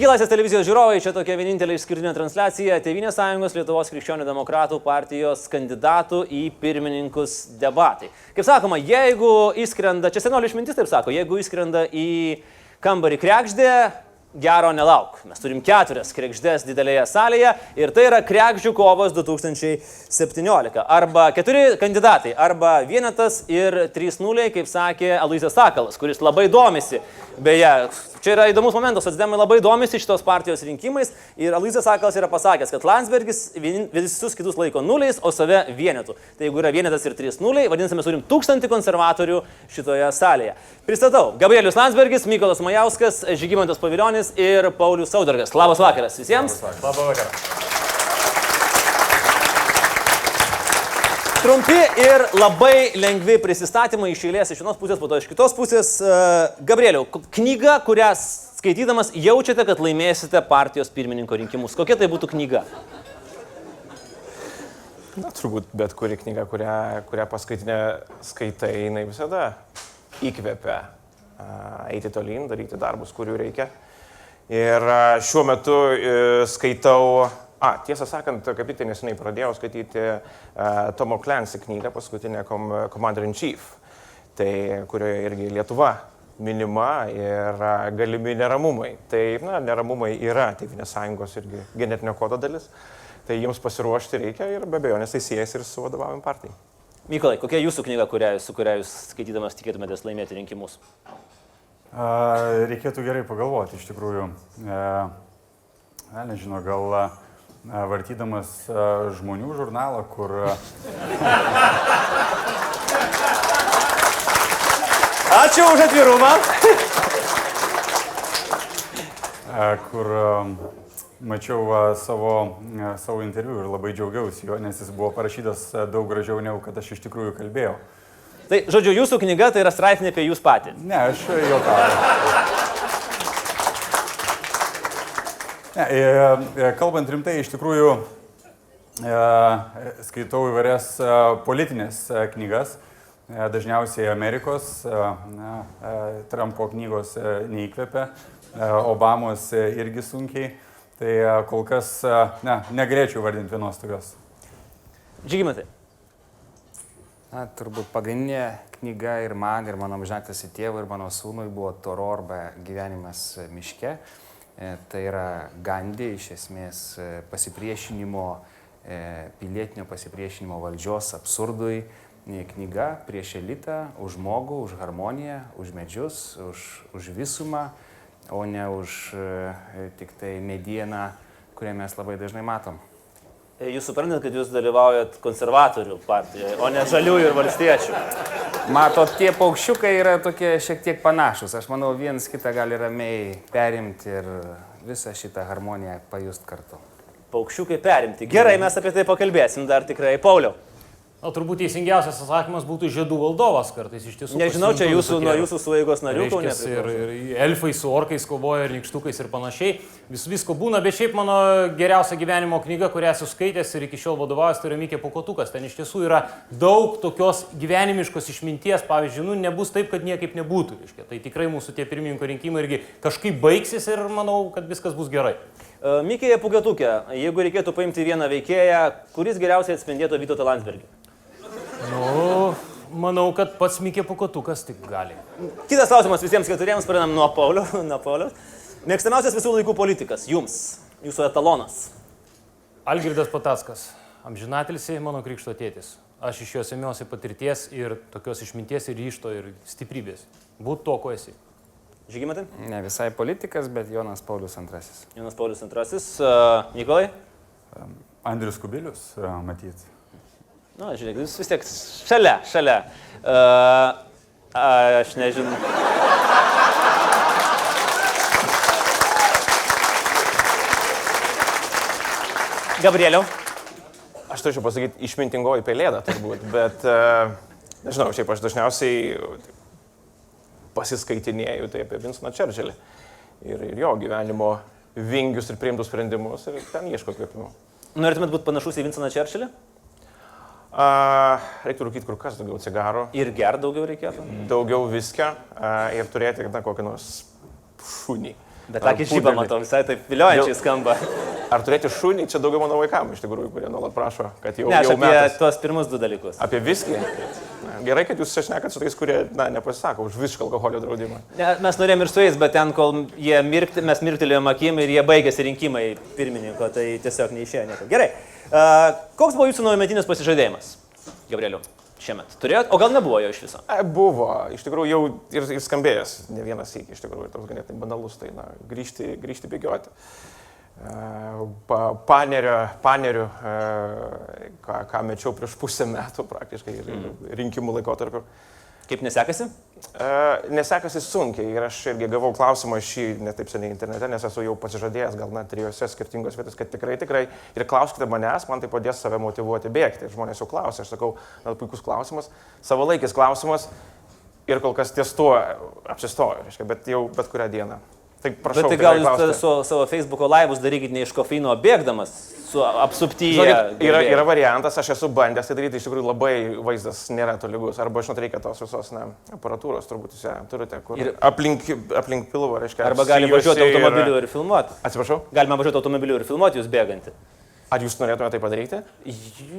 Sveiki, Laisvės televizijos žiūrovai, čia tokia vienintelė išskirtinė transliacija Tėvynės sąjungos Lietuvos krikščionių demokratų partijos kandidatų į pirmininkus debatai. Kaip sakoma, jeigu įskrenda, čia senolio išmintis taip sako, jeigu įskrenda į kambarį kregždė, gero nelauk. Mes turim 4 kregždės didelėje salėje ir tai yra kregždžių kovos 2017. Arba 4 kandidatai, arba vienetas ir 3-0, kaip sakė Aloyzas Sakalas, kuris labai domisi. Beje, čia yra įdomus momentas, socdemai labai domisi šitos partijos rinkimais ir Aloyzas Sakalas yra pasakęs, kad Landsbergis visus kitus laiko 0, o save vienetu. Tai jeigu yra vienetas ir 3-0, vadinasi, mes turim 1000 konservatorių šitoje salėje. Pristatau, Gabrielius Landsbergis, Mykolas Majauskas, Žygimantas Paviljonis ir Paulius Saudargas. Labas vakaras visiems. Labas vakaras. Trumpi ir labai lengvi prisistatymai iš eilės iš vienos pusės, po to iš kitos pusės. Gabrieliau, knyga, kurią skaitydamas jaučiate, kad laimėsite partijos pirmininko rinkimus. Kokia tai būtų knyga? Na, turbūt bet kuri knyga, kurią paskaitinė skaitai, jinai visada įkvepia eiti tolyn, daryti darbus, kurių reikia. Ir šiuo metu skaitau, tiesą sakant, kaip tik tai neseniai pradėjau skaityti Tomo Clancy knygą, paskutinę Commander in Chief, tai kurioje irgi Lietuva minima ir galimi neramumai. Tai neramumai yra Tėvynės sąjungos irgi genetinio kodo dalis, tai jums pasiruošti reikia ir be abejonės tai siejasi ir su vadovaujam partijai. Mykolai, kokia jūsų knyga, su kuria jūs skaitydamas tikėtumėtės laimėti rinkimus? Reikėtų gerai pagalvoti, iš tikrųjų. Nežinau, gal vartydamas žmonių žurnalą, kur... Ačiū už atvirumą. Kur mačiau savo interviu ir labai džiaugiausi jo, nes jis buvo parašytas daug gražiau, negu kad aš iš tikrųjų kalbėjau. Tai, žodžiu, jūsų knyga tai yra straipsnė apie jūs patį. Ne, aš juokauju. Kalbant rimtai, iš tikrųjų skaitau įvairias politinės knygas, dažniausiai Amerikos, Trumpo knygos neįkvepia, Obamos irgi sunkiai, tai kol kas negalėčiau vardinti vienos tokios. Žygimantai. Turbūt pagrindinė knyga ir man, ir mano amžinatilsį tėvui, ir mano sūnui buvo Toro arba gyvenimas miške. Tai yra Gandhi, iš esmės pasipriešinimo, pilietinio pasipriešinimo valdžios absurdui knyga prieš elitą, už žmogų, už harmoniją, už medžius, už visumą, o ne už tik tai medieną, kurią mes labai dažnai matom. Jūs suprantat, kad jūs dalyvaujat konservatorių partijoje, o ne žaliųjų ir valstiečių. Matot, tie paukščiukai yra tokie šiek tiek panašus. Aš manau, vienas kitą gali ramiai perimti ir visą šitą harmoniją pajust kartu. Paukščiukai perimti. Gerai, mes apie tai pakalbėsim dar tikrai. Pauliau. Turbūt teisingiausias atsakymas būtų žiedų valdovas kartais iš tiesų. Nežinau, čia nuo jūsų sueigos narių. Ir elfai su orkais kovoja, ir nykštukais ir panašiai. Visko būna, bet šiaip mano geriausia gyvenimo knyga, kurią esu skaitęs ir iki šiol vadovaujas, tai yra Mikė Pūkuotukas. Ten iš tiesų yra daug tokios gyvenimiškos išminties. Pavyzdžiui, nebus taip, kad niekaip nebūtų. Tai tikrai mūsų tie pirmininko rinkimai irgi kažkaip baigsis ir manau, kad viskas bus gerai. Mikėje Pūkuotukė, jeigu reikėtų paimti vieną veikėją, kuris geriausiai atspindėtų Vytautą Landsbergį? Manau, kad pats Mikė Pūkuotukas tik gali. Kitas klausimas visiems 4, pradedam nuo Pauliaus. Mėgstamiausias visų laikų politikas, jums, jūsų etalonas. Algirdas Patackas, amžinatilsį mano krikšto tėtis. Aš iš jo semiuosi patirties ir tokios išminties ir ryžto ir stiprybės. Būt to, ko esi. Žygimantai? Ne visai politikas, bet Jonas Paulius II. Jonas Paulius II. Mykolai? Andrius Kubilius, matyt. Na, žiūrėk, jūs vis tiek šalia. Aš nežinau. Gabrieliau. Aš turėčiau pasakyti išmintingoji pelėda turbūt, bet nežinau, šiaip aš dažniausiai pasiskaitinėju tai apie Winstoną Churchillį ir jo gyvenimo vingius ir priimtus sprendimus ir ten ieško įkvėpimo. Norėtumėt būti panašus į Winstoną Churchillį? Reiktų rūkyti kur kas daugiau cigarų. Ir daugiau reikėtų? Daugiau viskio ir turėti kokį nors šunį. Bet akis žyba, matau, visai taip viliojančiai skamba. Ar turėti šunį, čia daugiau mano vaikams, iš tikrųjų, kurie nuolat prašo, kad jau, Ne, aš jau apie metas. tuos pirmus 2 dalykus. Apie viskį. Gerai, kad jūs čia šnekat su tais, kurie, nepasisako už visišką alkoholio draudimą. Ne, mes norėjom ir su jais, bet ten, kol mes mirktelėjom akim ir jie baigėsi rinkimai pirmininko, tai tiesiog neišėjo nieko. Gerai. Koks buvo jūsų naujametinis pasižadėjimas, Gabrieliau, šiemet? Turėjot? O gal nebuvo jo iš viso? Buvo, iš tikrųjų jau ir skambėjęs, ne vienas iki, iš tikrųjų, toks ganėtinai banalus, tai grįžti bėgioti. Paneriu, ką mečiau prieš pusę metų praktiškai rinkimų laikotarpiu. Kaip nesekasi? Nesekasi sunkiai ir aš irgi gavau klausimą šį netaip seniai internete, nes esu jau pasižadėjęs gal net 3 skirtingos vietos, kad tikrai ir klauskite manęs, man tai padės save motyvuoti bėgti. Žmonės jau klausia, aš sakau, puikus klausimas, savalaikis klausimas ir kol kas ties tuo apsistoju, bet jau bet kurią dieną. Tai prašau, bet tai gal jūs su savo Facebook'o laivus darykit ne iš kofeino bėgdamas, su apsuptyje. Yra variantas, aš esu bandęs tai daryti, iš tikrųjų labai vaizdas nėra tolygus. Arba, žinot, reikia tos visos aparatūros, turbūt jūs ją turite, kur aplink pilvą, reiškia. Arba galima važiuoti automobiliu ir filmuoti. Atsiprašau? Galima važiuoti automobiliu ir filmuoti jūs bėgantį. Ar jūs norėtumėte tai padaryti?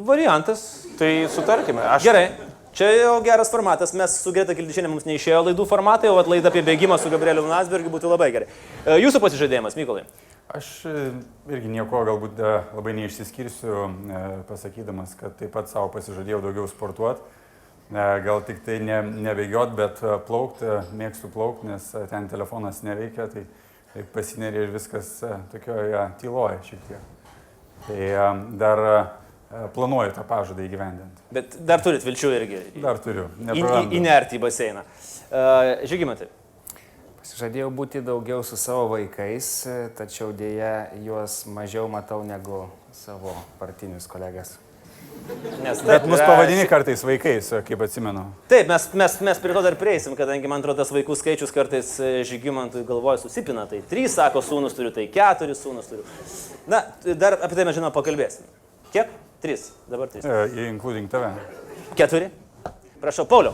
Variantas. Tai sutarkime. Gerai. Čia jau geras formatas, mes su Greta Kildišienė mums neišėjo laidų formatai, o laida apie bėgimą su Gabrieliu Landsbergiu būtų labai gerai. Jūsų pasižadėjimas, Mykolai? Aš irgi nieko galbūt labai neišsiskirsiu, pasakydamas, kad taip pat savo pasižadėjau daugiau sportuoti. Gal tik tai nebėgiot, bet plaukti, mėgstu plaukti, nes ten telefonas neveikia, tai pasineri ir viskas tokioje tyloje šiek tiek. Tai dar planuoju tą pažadą įgyvendinti. Bet dar turit vilčių irgi? Dar turiu. Įnerti į baseiną. Žygimantai. Pasižadėjau būti daugiau su savo vaikais, tačiau dėja juos mažiau matau negu savo partinius kolegas. Bet mus pavadini kartais vaikais, kaip atsimenu. Taip, mes prie to dar prieisim, kadangi man atrodo tas vaikų skaičius kartais Žygimantui galvoje susipina. Tai 3 sako sūnus turiu, tai 4 sūnus turiu. Na, dar apie tai mes žinoma pakalbėsim. Kiek? 3, dabar 3. Including tave. 4. Prašau, Pauliau.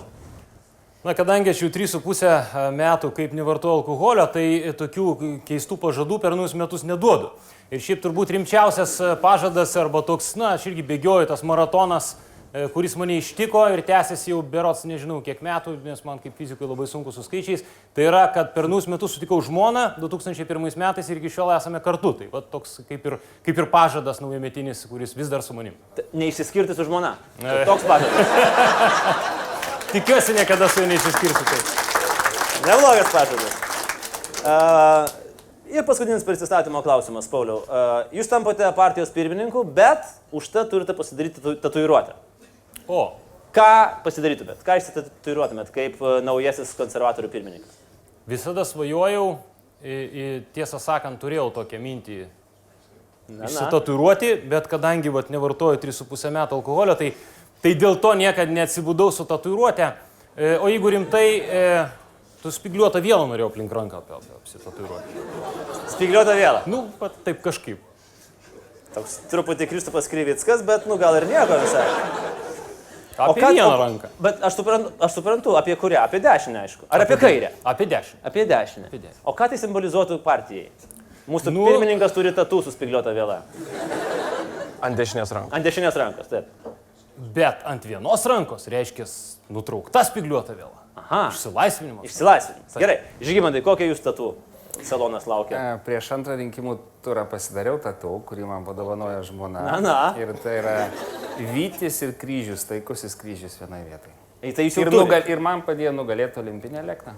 Na, kadangi aš jau 3,5 metų kaip nevartoju alkoholio, tai tokių keistų pažadų per naujus metus neduodu. Ir šiaip turbūt rimčiausias pažadas arba toks, na, aš irgi bėgioju tas maratonas, kuris mane ištiko ir tęsiasi jau berots nežinau kiek metų, nes man kaip fizikui labai sunku su skaičiais. Tai yra, kad per naujus metus sutikau žmoną 2001 metais ir iki šiol esame kartu. Tai va toks kaip ir pažadas naujametinis, kuris vis dar su manim. Neišsiskirti su žmona. Toks pažadas. Tikiuosi niekada su juo neišsiskirsiu. Tai. Neblogas pažadas. Ir paskutinis prisistatymo klausimas, Pauliau. Jūs tampate partijos pirmininku, bet užtat turite pasidaryti tatuiruotę. O. Ką pasidarytumėt? Ką išsitatuiruotumėt kaip naujasis konservatorių pirmininkas? Visada svajojau, tiesą sakant, turėjau tokią mintį išsitatuiruoti, bet kadangi nevartoju 3,5 metų alkoholio, tai dėl to niekada neatsibudau su tatuiruotė. O jeigu rimtai, tu spigliuotą vėlą norėjau aplink ranką apsitatuiruoti. Spygliuotą vėlą? Nu, taip kažkaip. Toks truputį Kristupas Krivickas, bet gal ir nieko visai. Apie vieną ranką. Bet aš suprantu, apie kurią? Apie dešinę, aišku. Ar apie kairę? Apie dešinę. Apie dešinę. O ką tai simbolizuotų partijai? Mūsų pirmininkas turi tatų su spygliuota vėla. Ant dešinės rankos. Ant dešinės rankos, taip. Bet ant vienos rankos reiškia nutraukta spygliuota vėla. Aha. Išsilaisvinimas. Išsilaisvinimas. Gerai. Žygimantai, kokie jūs tatų salonas laukia? Prieš antrą rinkimų turą pasidariau tatų, kurį man padovanojo žmona. Na. Ir tai yra vytis ir kryžius, taikusis kryžius vienai vietai. Tai jūs jau Ir man padėjo nugalėti olimpinę lėktą.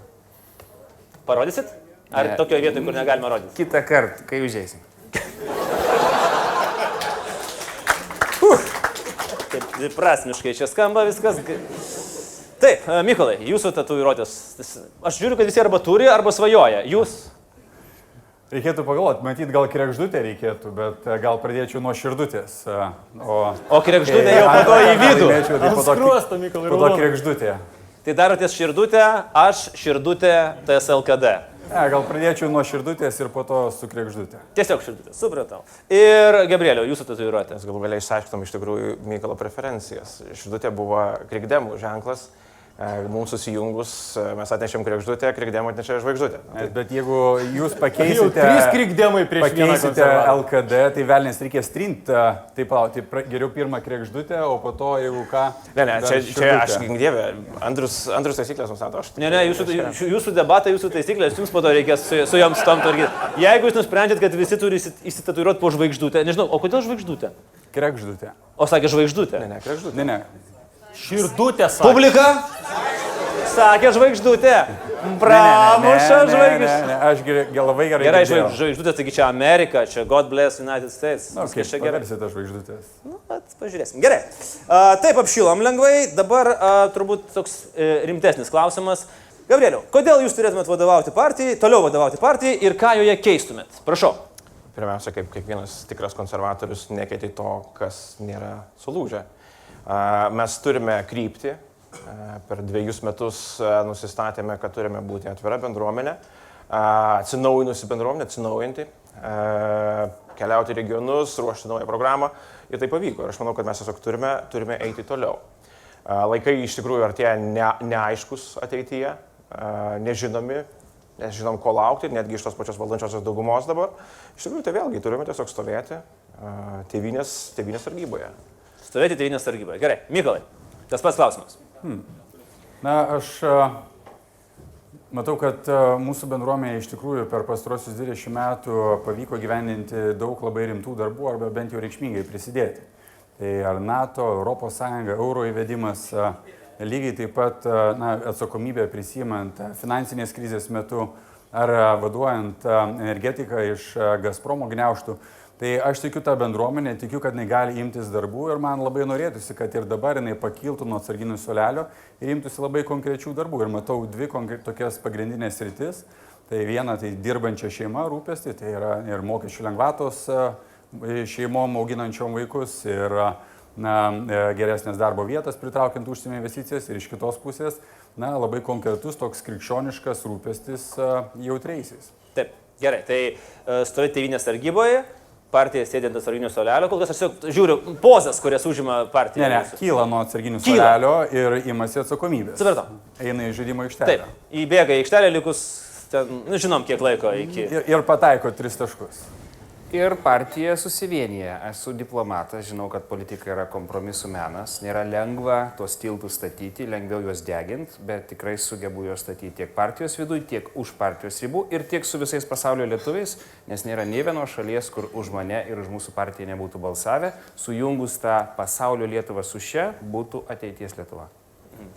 Parodysit? Ar tokioje vietoje, kur negalima rodyti? Kitą kartą, kai užeisim. Taip, dviprasmiškai čia skamba viskas. Taip, Mykolai, jūsų tatuiruotės. Aš žiūriu, kad visi arba turi, arba svajoja. Jūs? Reikėtų pagalvoti, matyt, gal kregždutė reikėtų, bet gal pradėčiau nuo širdutės. O kregždutė jau po to į vidų. Skruosta, Mykolai, po to kregždutė. Tai darotės širdutę, aš širdutė TSLKD. Gal pradėčiau nuo širdutės ir po to su kregždutė. Tiesiog širdutė, supratau. Ir Gabrieliau, jūsų tatuiruotės. Mes galų galiai išsiaiškinom iš tikrųjų Mykolo preferencijas. Širdutė buvo krikdemų ženklas, Mums susijungus mes atnešėm kregždutę, krikdėm atnešė žvaigždutę. Bet jeigu jūs Jau pakeisite... 3 krikdėmai prieš vieną Pakeisite konservatorių. LKD, tai velnės reikės trinti, tai palauk, tai geriau pirmą kregždutę, o po to, jeigu ką... Ne, dar čia aš, širdutę. dieve, Andrius taisyklės mums ato, aš... Ne, jūsų debatai, jūsų taisyklės, jums po to reikės su joms tam tvarkyti. Jeigu jūs nusprendžiat, kad visi turi įsitatuiruoti po žvaigždutę, nežinau, o kodėl žvaigždutė? Kregždutė. O sakė žvaigždutė. Ne, kregždutė. Ne. Širdutė sako. Publika? Sakė žvaigždutė. Pramuša žvaigždutė. Ne, aš labai gerai. Gerai, girdėjau. žvaigždutė, taigi čia Amerika, čia God bless United States. Na, Viskas kaip čia gerai. paversite žvaigždutės. Nu, pažiūrėsim. Gerai. Taip apšilom lengvai. Dabar turbūt toks rimtesnis klausimas. Gabrieliau, kodėl jūs turėtumėt vadovauti partijai, toliau vadovauti partijai ir ką joje keistumėt? Prašau. Pirmiausia, kaip kiekvienas tikras konservatorius, nekėti to, kas nėra sulūžę. Mes turime kryptį. Per 2 metus nusistatėme, kad turime būti atvira bendruomenė, atsinaujinusi bendruomenė, atsinaujanti, keliauti regionus, ruošti naują programą ir tai pavyko. Ir aš manau, kad mes tiesiog turime eiti toliau. Laikai iš tikrųjų artėja neaiškus ateityje, nežinomi, nežinom ko laukti, netgi iš tos pačios valdančiosios daugumos dabar. Iš tikrųjų, tai vėlgi turime tiesiog stovėti tėvynės sargyboje. Stovėti tėvynės sargyboje. Gerai. Mykolai, tas pats klausimas. Na, aš matau, kad mūsų bendruomenė iš tikrųjų per pastarosius 20 metų pavyko gyveninti daug labai rimtų darbų arba bent jau reikšmingai prisidėti. Tai ar NATO, ES, euro įvedimas, lygiai taip pat atsakomybė prisimant finansinės krizės metu ar vaduojant energetiką iš Gazpromo gniaužtų. Tai aš tikiu tą bendruomenę, tikiu, kad jinai gali imtis darbų ir man labai norėtųsi, kad ir dabar jinai pakiltų nuo atsarginių suolelio ir imtųsi labai konkrečių darbų. Ir matau 2 tokias pagrindinės sritis. Tai viena, tai dirbančia šeima rūpesti, tai yra ir mokesčių lengvatos šeimom auginančiom vaikus ir geresnės darbo vietas pritraukiant užsienio investicijas ir iš kitos pusės, labai konkretus toks krikščioniškas rūpestis jautriaisiais. Taip, gerai. Tai stovėti tėvynės sargyboje. Partija sėdint atsarginių suolelio, kol kas aš tiesiog žiūriu pozas, kurias užima partija. Ne, kyla nuo atsarginių suolelio ir imasi atsakomybės. Supratau. Eina į žaidimo aikštelę. Taip, įbėga į aikštelę likus, ten, žinom kiek laiko iki. Ir pataiko 3 taškus. Ir partija susivienyje. Esu diplomatas, žinau, kad politika yra kompromisų menas. Nėra lengva tuos tiltus statyti, lengviau juos deginti, bet tikrai sugebu juos statyti tiek partijos viduje, tiek už partijos ribų ir tiek su visais pasaulio lietuviais, nes nėra nei vienos šalies, kur už mane ir už mūsų partiją nebūtų balsavę. Sujungus tą pasaulio Lietuvą su šia, būtų ateities Lietuva.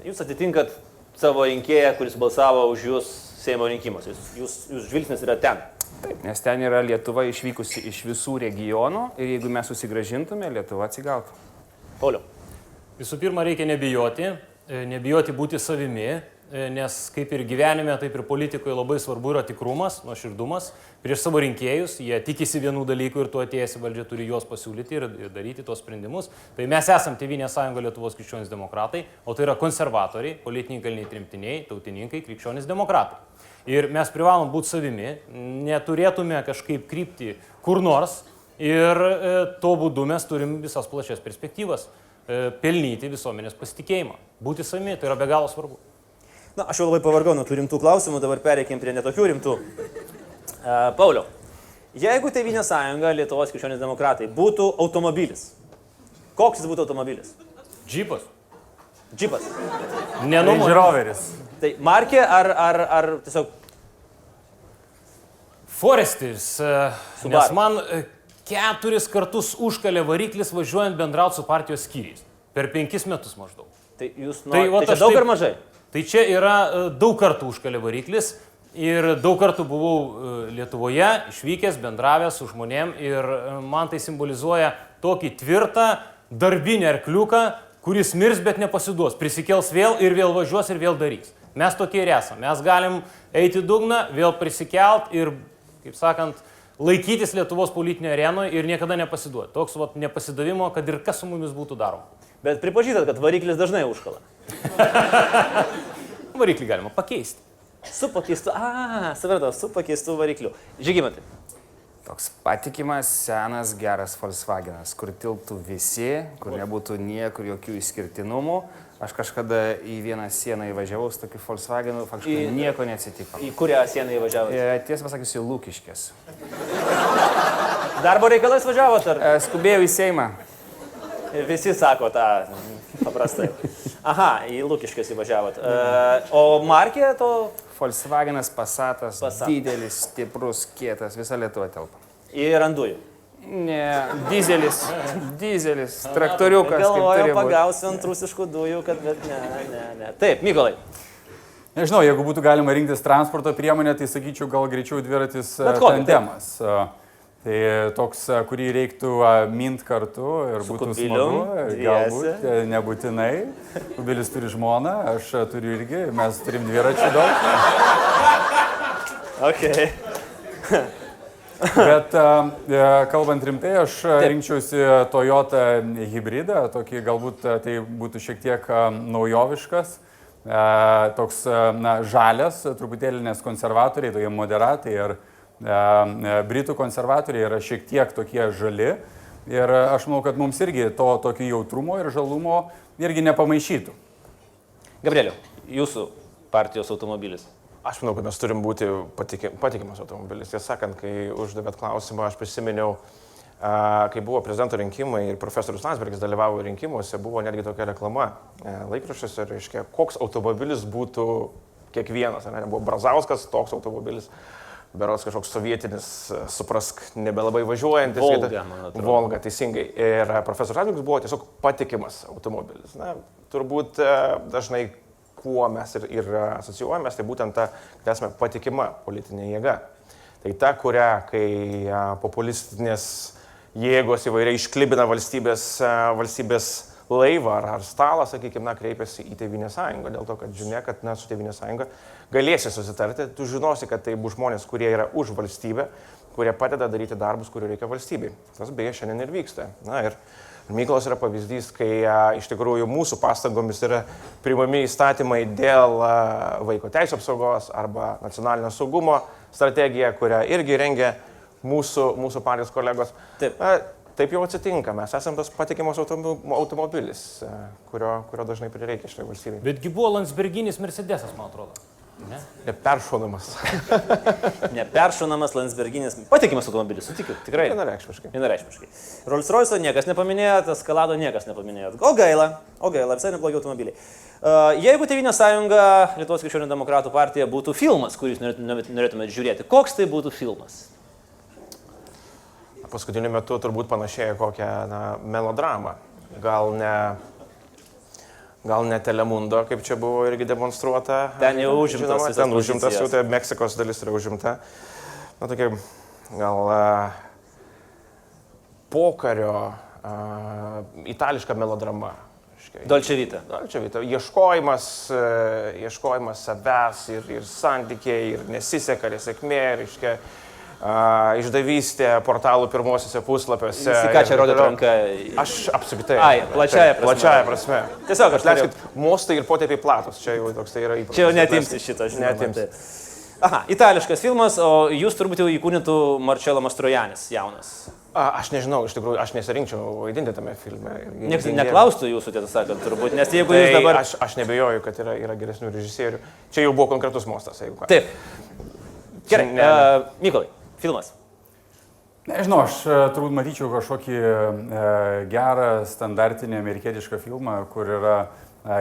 Jūs atitinkat savo rinkėją, kuris balsavo už jūs Seimo rinkimuose. Jūsų žvilgsnis yra ten. Taip, nes ten yra Lietuva išvykusi iš visų regionų ir jeigu mes susigražintume, Lietuva atsigautų. Pauliau. Visų pirma, reikia nebijoti būti savimi, nes kaip ir gyvenime, taip ir politikoje labai svarbu yra tikrumas, nuoširdumas. Prieš savo rinkėjus, jie tikisi vienų dalykų ir tu atėjęs į valdžią turi juos pasiūlyti ir daryti tuos sprendimus. Tai mes esam Tėvynės sąjunga Lietuvos krikščionys demokratai, o tai yra konservatoriai, politiniai kaliniai tremtiniai, tautininkai, krikščionys demokratai. Ir mes privalom būti savimi, neturėtume kažkaip krypti kur nors ir tuo būdu mes turim visas plačias perspektyvas pelnyti visuomenės pasitikėjimą. Būti savimi, tai yra be galo svarbu. Na, aš jau labai pavargau nuo tų rimtų klausimų, dabar pereikim prie netokių rimtų. Pauliau, jeigu Tėvynės sąjunga Lietuvos krikščionys demokratai būtų automobilis, koks jis būtų automobilis? Džipas. Džipas. Range Roveris. Tai markė ar tiesiog... Forestis, Subaru. nes man 4 kartus užkalė variklis važiuojant bendrauti su partijos skyriais. Per 5 metus maždaug. Tai jūs Tai norite... Tai čia daug ar mažai? Tai čia yra daug kartų užkalė variklis ir daug kartų buvau Lietuvoje, išvykęs, bendravęs su žmonėm ir man tai simbolizuoja tokį tvirtą darbinį arkliuką, kuris mirs, bet nepasiduos, prisikels vėl ir vėl važiuos ir vėl darys. Mes tokie ir esame. Mes galim eiti dugną, vėl prisikelt ir, kaip sakant, laikytis Lietuvos politinio arenoje ir niekada nepasiduoti. Toks nepasidavimo, kad ir kas su mumis būtų daroma. Bet pripažįstat, kad variklis dažnai užkala. Variklį galima pakeisti. Su pakeistu, supratau, su pakeistu varikliu. Žygimantai. Toks patikimas, senas, geras Volkswagenas, kur tilptų visi, kur nebūtų niekur jokių išskirtinumų. Aš kažkada į vieną sieną įvažiavau su tokiu Volkswagenu, faktiškai nieko neatsitiko. Į kurią sieną įvažiavote? Tiesą pasakysiu, Lūkiškės. Darbo reikalais važiavot ar? Skubėjau į Seimą. Visi sako tą paprastai. Aha, į Lūkiškės įvažiavot. O markė to? Volkswagenas Passatas, Passat. didelis, stiprus, kietas, visa Lietuva telpa. Ir ant dujų. Ne, dizelis, traktoriukas. Galvoju, pagausiu ant rusiškų dujų, kad bet ne. Taip, Mykolai. Nežinau, jeigu būtų galima rinktis transporto priemonę, tai sakyčiau, gal greičiau dviratis tandemas. Tai toks, kurį reiktų mint kartu ir Su būtų kubilium, smagu. Galbūt, nebūtinai. Kubilis turi žmoną, aš turiu irgi, mes turim dviračių daug. Okay. Bet kalbant rimtai, aš rinkčiausi Toyota hybridą, tokį galbūt tai būtų šiek tiek naujoviškas, toks žalias, truputėlį, nes konservatoriai, tokie moderatai ir Britų konservatoriai yra šiek tiek tokie žali. Ir aš manau, kad mums irgi to tokio jautrumo ir žalumo irgi nepamaišytų. Gabrieliau, jūsų partijos automobilis. Aš manau, kad mes turim būti patikimas automobilis. Tiesą sakant, kai uždavėt klausimą, aš prisiminiau, kai buvo prezidento rinkimai ir profesorius Landsbergis dalyvavo rinkimuose, buvo netgi tokia reklama laikraščiuose, reiškia, koks automobilis būtų kiekvienas. Buvo Brazauskas, toks automobilis, berods kažkoks sovietinis, suprask, nebelabai važiuojantis. Volga, man atrodo. Volga, teisingai. Ir profesorius Landsbergis buvo tiesiog patikimas automobilis. Na, turbūt dažnai kuo mes ir asocijuojamės, tai būtent ta, kad esame patikima politinė jėga. Tai ta, kurią, kai populistinės jėgos įvairiai išklibina valstybės laivą ar stalą, sakykime, kreipiasi į Tėvynės sąjungą, dėl to, kad žinia, kad su Tėvynės sąjunga galėsi susitarti, tu žinosi, kad tai bus žmonės, kurie yra už valstybę, kurie padeda daryti darbus, kurių reikia valstybei. Tas beje šiandien ir vyksta. Na, ir Mykolas yra pavyzdys, kai iš tikrųjų mūsų pastangomis yra priimami įstatymai dėl vaiko teisų apsaugos arba nacionalinio saugumo strategija, kurią irgi rengia mūsų partijos kolegos. Taip jau atsitinka, mes esame tas patikimas automobilis, kurio dažnai prireikia šitoje valstybėje. Betgi buvo Landsberginis Mercedesas, man atrodo. Ne? Neperšaunamas. Neperšaunamas Landsberginis. Patikimas automobilis, sutikiu, tikrai. Vienareikšmiškai. Rolls-Royce'o niekas nepaminėjot, Eskalado niekas nepaminėjot. O gaila, visai neblogi automobiliai. Jeigu Tėvynės sąjunga, Lietuvos krikščionių demokratų partija, būtų filmas, kurį norėtumėte žiūrėti, koks tai būtų filmas? Paskutiniu metu turbūt panašėja kokią melodramą. Gal ne Telemundo, kaip čia buvo irgi demonstruota. Ten jau užimtas. Ten užimtas, jau tai Meksikos dalis yra užimta. Na, tokia gal pokario itališka melodrama. Dolce Vita. Ieškojimas savęs ir santykiai, ir nesiseka, ir sėkmė, reiškia. Išdavystė portalų pirmosiuose puslapiuose. Visi ką čia rodė ranką? Aš apskritai. Plačiaja prasme. Tiesiog aš leiskit, mostai ir potėpiai platus. Čia jau toks tai yra įprastas. Čia jau netimsi šito, žinoma. Netimsi. Aha, itališkas filmas, o jūs turbūt jau įkūnytų Marcello Mastrojanis, jaunas. Aš nežinau, iš tikrųjų, aš nesirinkčiau vaidinti tame filme. Niekas neklaustų jūsų, tiesą sakant, turbūt, nes jeigu jūs dabar... Aš nebejoju, kad yra geresnių režisierių. Čia jau buvo konkretus mostas, jeigu ką. Taip. Gerai, Mykolai. Filmas. Nežinau, aš turbūt matyčiau kažkokį gerą, standartinį amerikietišką filmą, kur yra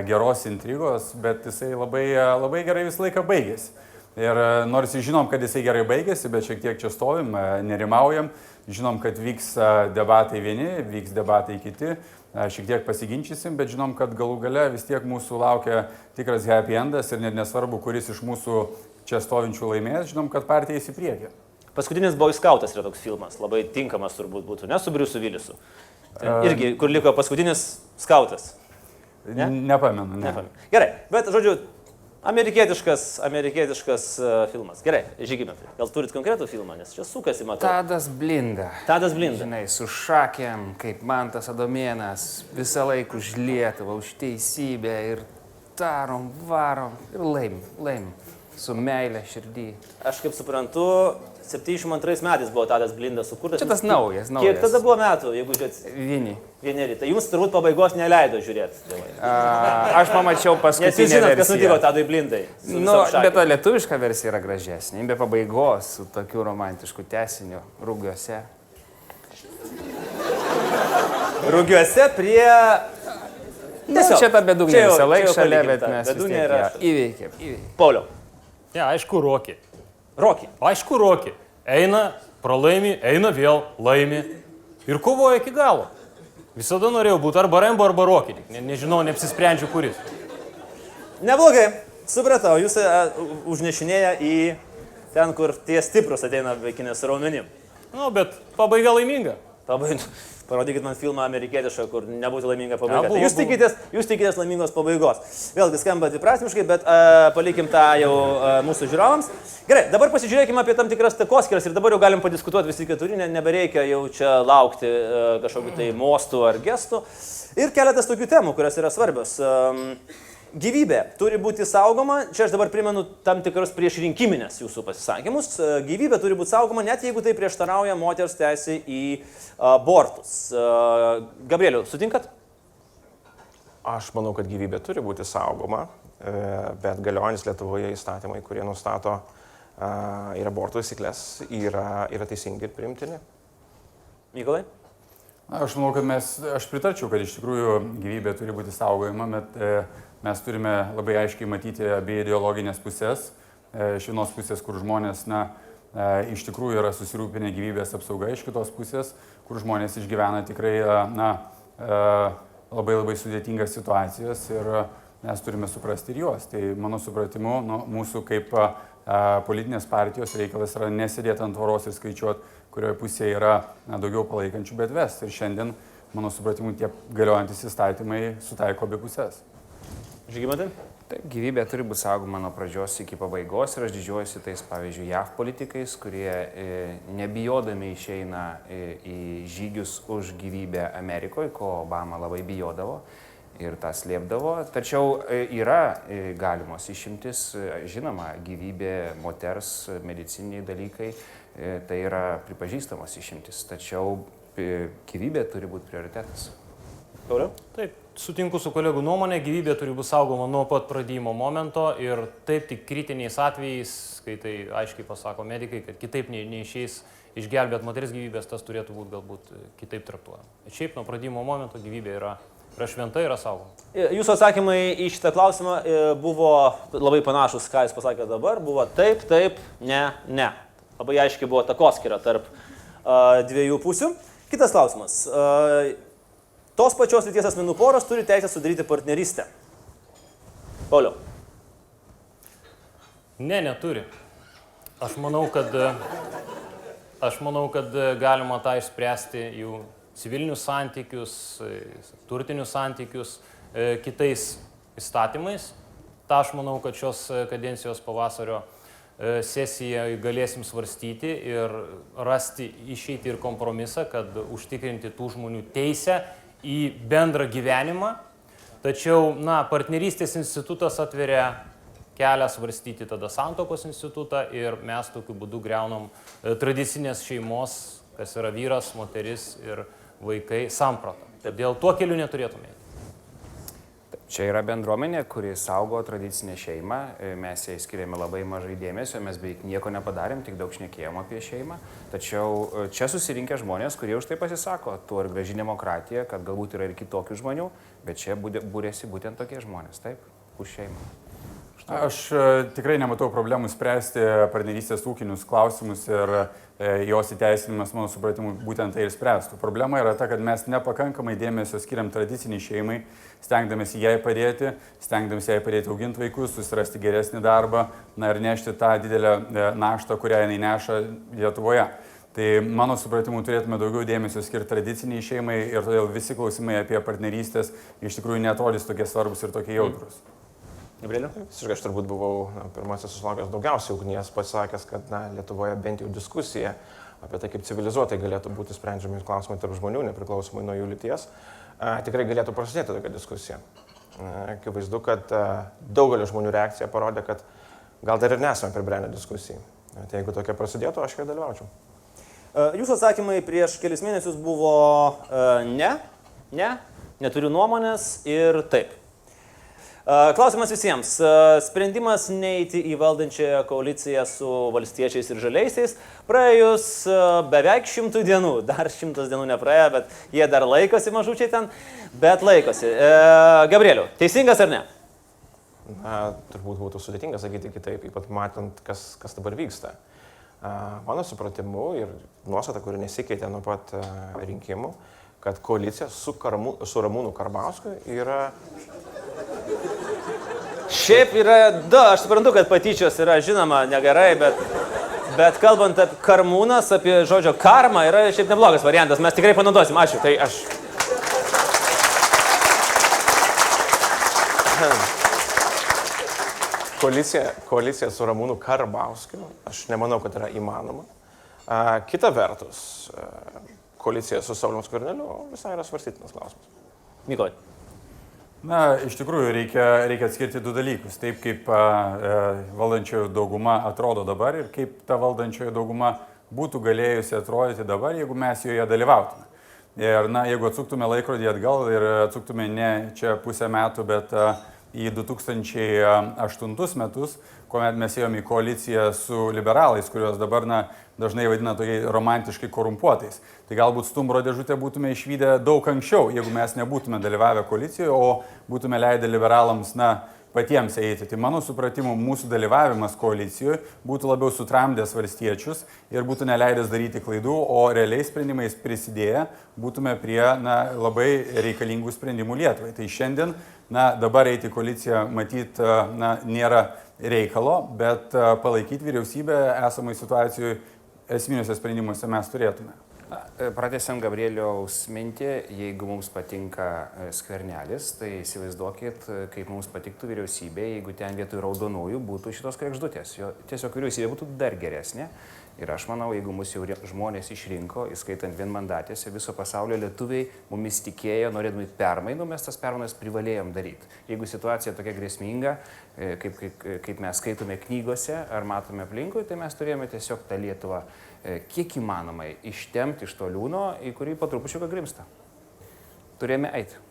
geros intrigos, bet jisai labai gerai visą laiką baigėsi. Ir nors žinom, kad jisai gerai baigėsi, bet šiek tiek čia stovim, nerimaujam, žinom, kad vyks debatai vieni, vyks debatai kiti, šiek tiek pasiginčysim, bet žinom, kad galų gale vis tiek mūsų laukia tikras happy endas ir net nesvarbu, kuris iš mūsų čia stovinčių laimės, žinom, kad partija eis į priekį. Paskutinis Boy Scoutas yra toks filmas, labai tinkamas turbūt būtų, ne su Briusu Willisu. Irgi, kur liko paskutinis skautas. Ne? Nepamenu. Gerai, bet žodžiu, amerikietiškas filmas. Gerai, Žygimantai, gal turit konkretų filmą, nes čia sukasi, matau. Tadas Blinda. Žinai, su šakėm, kaip Mantas Adomėnas, visą laiką už Lietuvą, už teisybę ir varom ir laim. Su meilė širdį. Aš kaip suprantu, 72 metais buvo Tadas Blinda sukurtas. Čia tas naujas. Kiek tada buvo metų, jeigu žiūrėt? Vieneri. Tai jums turbūt pabaigos neleido žiūrėti. Aš pamačiau paskutinę Nes jūs žinot, kas versiją. nutiko Tadui Blindai. Bet ta lietuviška versija yra gražesnė. Be pabaigos, su tokiu romantišku tęsiniu, Rūgiuose. Rūgiuose prie... Čia ta bedugnė visą laiką šalia, bet palikim tą. mes vis Bedugnė tiek yra ją šalia. įveikėm. Pauliau. Ne, aišku, Roki. Roki. Aišku, Roki. Eina, pralaimi, eina vėl, laimi. Ir kovoja iki galo. Visada norėjau būti arba Rembo, arba Roki. Nežinau, neapsisprendžiu kuris. Neblogai. Supratau, jūs užnešinėja į ten, kur tie stiprus ateina vaikinės raumenim. Nu, bet pabaiga laiminga. Parodykit man filmą amerikietišką, kur nebūtų laiminga pabaiga. Ja, Jūs tikitės laimingos pabaigos. Vėlgi skamba dviprasmiškai, bet palikim tą jau mūsų žiūrovams. Gerai, dabar pasižiūrėkime apie tam tikras takoskiras ir dabar jau galim padiskutuoti visi keturi, nebereikia jau čia laukti kažkokių tai mostų ar gestų. Ir keletas tokių temų, kurios yra svarbios. Gyvybė turi būti saugoma, čia aš dabar primenu tam tikrus priešrinkiminės jūsų pasisakymus. Gyvybė turi būti saugoma, net jeigu tai prieštarauja moters teisė į abortus. Gabrieliau, sutinkat? Aš manau, kad gyvybė turi būti saugoma, bet galiojantis Lietuvoje įstatymai, kurie nustato ir abortų taisyklės, yra teisingi ir priimtini. Mykolai? Aš manau, kad aš pritarčiau, kad iš tikrųjų gyvybė turi būti saugojama, bet mes turime labai aiškiai matyti abie ideologinės pusės. Iš vienos pusės, kur žmonės, iš tikrųjų yra susirūpinę gyvybės apsauga, iš kitos pusės, kur žmonės išgyvena tikrai, labai sudėtingas situacijas ir mes turime suprasti ir juos. Tai mano supratimu, mūsų kaip politinės partijos reikalas yra nesėdėti ant tvoros ir skaičiuoti, kurioje pusėje yra daugiau palaikančių, bet vesti. Ir šiandien, mano supratimu, tie galiojantis įstatymai sutaiko abi pusės. Žygimantai? Taip, gyvybė turi būti saugoma nuo pradžios iki pabaigos ir aš didžiuojuosi tais, pavyzdžiui, JAV politikais, kurie nebijodami išeina į žygius už gyvybę Amerikoje, ko Obama labai bijodavo ir tą slėpdavo. Tačiau yra galimos išimtis, žinoma, gyvybė, moters, medicininiai dalykai, tai yra pripažįstamos išimtis, tačiau gyvybė turi būti prioritetas. Pauliau? Taip, sutinku su kolegų nuomonė, gyvybė turi būti saugoma nuo pat pradėjimo momento ir taip tik kritiniais atvejais, kai tai aiškiai pasako medikai, kad kitaip neišeis išgelbėti moters gyvybės, tas turėtų būti galbūt kitaip traktuojama. Šiaip nuo pradėjimo momento gyvybė yra šventa, yra saugoma. Jūsų atsakymai į šitą klausimą buvo labai panašus, ką jūs pasakėte dabar, buvo taip, ne. Labai aiškiai buvo takoskyra tarp dviejų pusių. Kitas klausimas. Tos pačios lyties asmenų poros turi teisę sudaryti partnerystę. Pauliau. Ne, neturi. Aš manau, kad galima tą išspręsti jų civilinius santykius, turtinius santykius kitais įstatymais. Ta aš manau, kad šios kadencijos pavasario sesiją galėsim svarstyti ir rasti išeitį ir kompromisą, kad užtikrinti tų žmonių teisę į bendrą gyvenimą. Tačiau, partnerystės institutas atveria kelią svarstyti tada santuokos institutą ir mes tokiu būdu greunam tradicinės šeimos, kas yra vyras, moteris ir vaikai sampratą. Dėl tuo keliu neturėtume. Čia yra bendruomenė, kuri saugo tradicinę šeimą, mes jai skiriame labai mažai dėmesio, mes beveik nieko nepadarėm, tik daug šnekėjom apie šeimą, tačiau čia susirinkę žmonės, kurie už tai pasisako, tuo ir graži demokratija, kad galbūt yra ir kitokių žmonių, bet čia būrėsi būtent tokie žmonės, taip, už šeimą. Aš tikrai nematau problemų spręsti partnerystės ūkinius klausimus ir jos įteisinimas, mano supratimu, būtent tai ir spręstų. Problema yra ta, kad mes nepakankamai dėmesio skiriam tradiciniai šeimai, stengdamėsi jai padėti auginti vaikus, susirasti geresnį darbą, ir nešti tą didelę naštą, kurią jinai neša Lietuvoje. Tai mano supratimu turėtume daugiau dėmesio skirti tradiciniai šeimai ir todėl visi klausimai apie partnerystės iš tikrųjų netrodys tokie svarbus ir tokie jautrus. Gabrieliau? Visiškai aš turbūt buvau pirmasis susilaukęs daugiausiai ugnies, pasakęs, kad Lietuvoje bent jau diskusija apie tai, kaip civilizuotai galėtų būti sprendžiami klausimai tarp žmonių, nepriklausomai nuo jų lyties, tikrai galėtų prasidėti tokia diskusija. Akivaizdu, kad daugelio žmonių reakcija parodė, kad gal dar ir nesame pribrendę diskusijai. Tai jeigu tokia prasidėtų, aš joje dalyvaučiau. Jūsų atsakymai prieš kelis mėnesius buvo neturiu nuomonės ir taip. Klausimas visiems. Sprendimas neiti į valdančiąją koaliciją su valstiečiais ir žaliaisiais praėjus beveik 100 dienų. Dar 100 dienų nepraėjo, bet jie dar laikosi mažučiai ten, bet laikosi. Gabrieliau, teisingas ar ne? Na, turbūt būtų sudėtinga sakyti kitaip, ypač matant, kas dabar vyksta. Mano supratimu ir nuostata, kuri nesikeitė nuo pat rinkimų, kad koalicija su Ramūnu Karbauskiu yra... Šiaip yra, aš suprantu, kad patyčios yra žinoma negerai, bet kalbant apie Karmūnas, apie žodžio karmą, yra šiaip neblogas variantas, mes tikrai panaudosim, ačiū, tai aš... Koalicija su Ramūnu Karbauskiu, aš nemanau, kad yra įmanoma. Kita vertus, koalicija su Sauliumi Skverneliu visai yra svarstytinas klausimas. Mykolai. Na, iš tikrųjų reikia atskirti du dalykus. Taip kaip valdančioji dauguma atrodo dabar ir kaip ta valdančioji dauguma būtų galėjusi atrodyti dabar, jeigu mes joje dalyvautume. Ir jeigu atsuktume laikrodį atgal ir atsuktume ne čia pusę metų, bet į 2008 metus, kuomet mes ėjome į koaliciją su liberalais, kuriuos dabar dažnai vadina tokiai romantiškai korumpuotais. Tai galbūt stumbro dėžutę būtume išvydę daug anksčiau, jeigu mes nebūtume dalyvavę koalicijoje, o būtume leidę liberalams patiems eiti. Tai mano supratimu, mūsų dalyvavimas koalicijoje būtų labiau sutramdęs valstiečius ir būtų neleidęs daryti klaidų, o realiais sprendimais prisidėję būtume prie labai reikalingų sprendimų Lietuvai. Tai šiandien dabar eiti į koaliciją matyt nėra reikalo, bet palaikyti vyriausybę esamai situacijoje esminiuose sprendimuose mes turėtume. Pratęsiam Gabrieliaus mintį, jeigu mums patinka Skvernelis, tai įsivaizduokit, kaip mums patiktų vyriausybė, jeigu ten vietoj raudonųjų būtų šitos kregždutės. Tiesiog vyriausybė būtų dar geresnė. Ir aš manau, jeigu mūsų jau žmonės išrinko, įskaitant vienmandatėse, viso pasaulio lietuviai mumis tikėjo, norėdami permainų, mes tas permainas privalėjom daryti. Jeigu situacija tokia grėsminga, kaip mes skaitome knygose ar matome aplinkui, tai mes turėjome tiesiog tą Lietuvą kiek įmanomai ištemti iš to liūno, į kurį po trupučiuką grimsta. Turėjome eiti.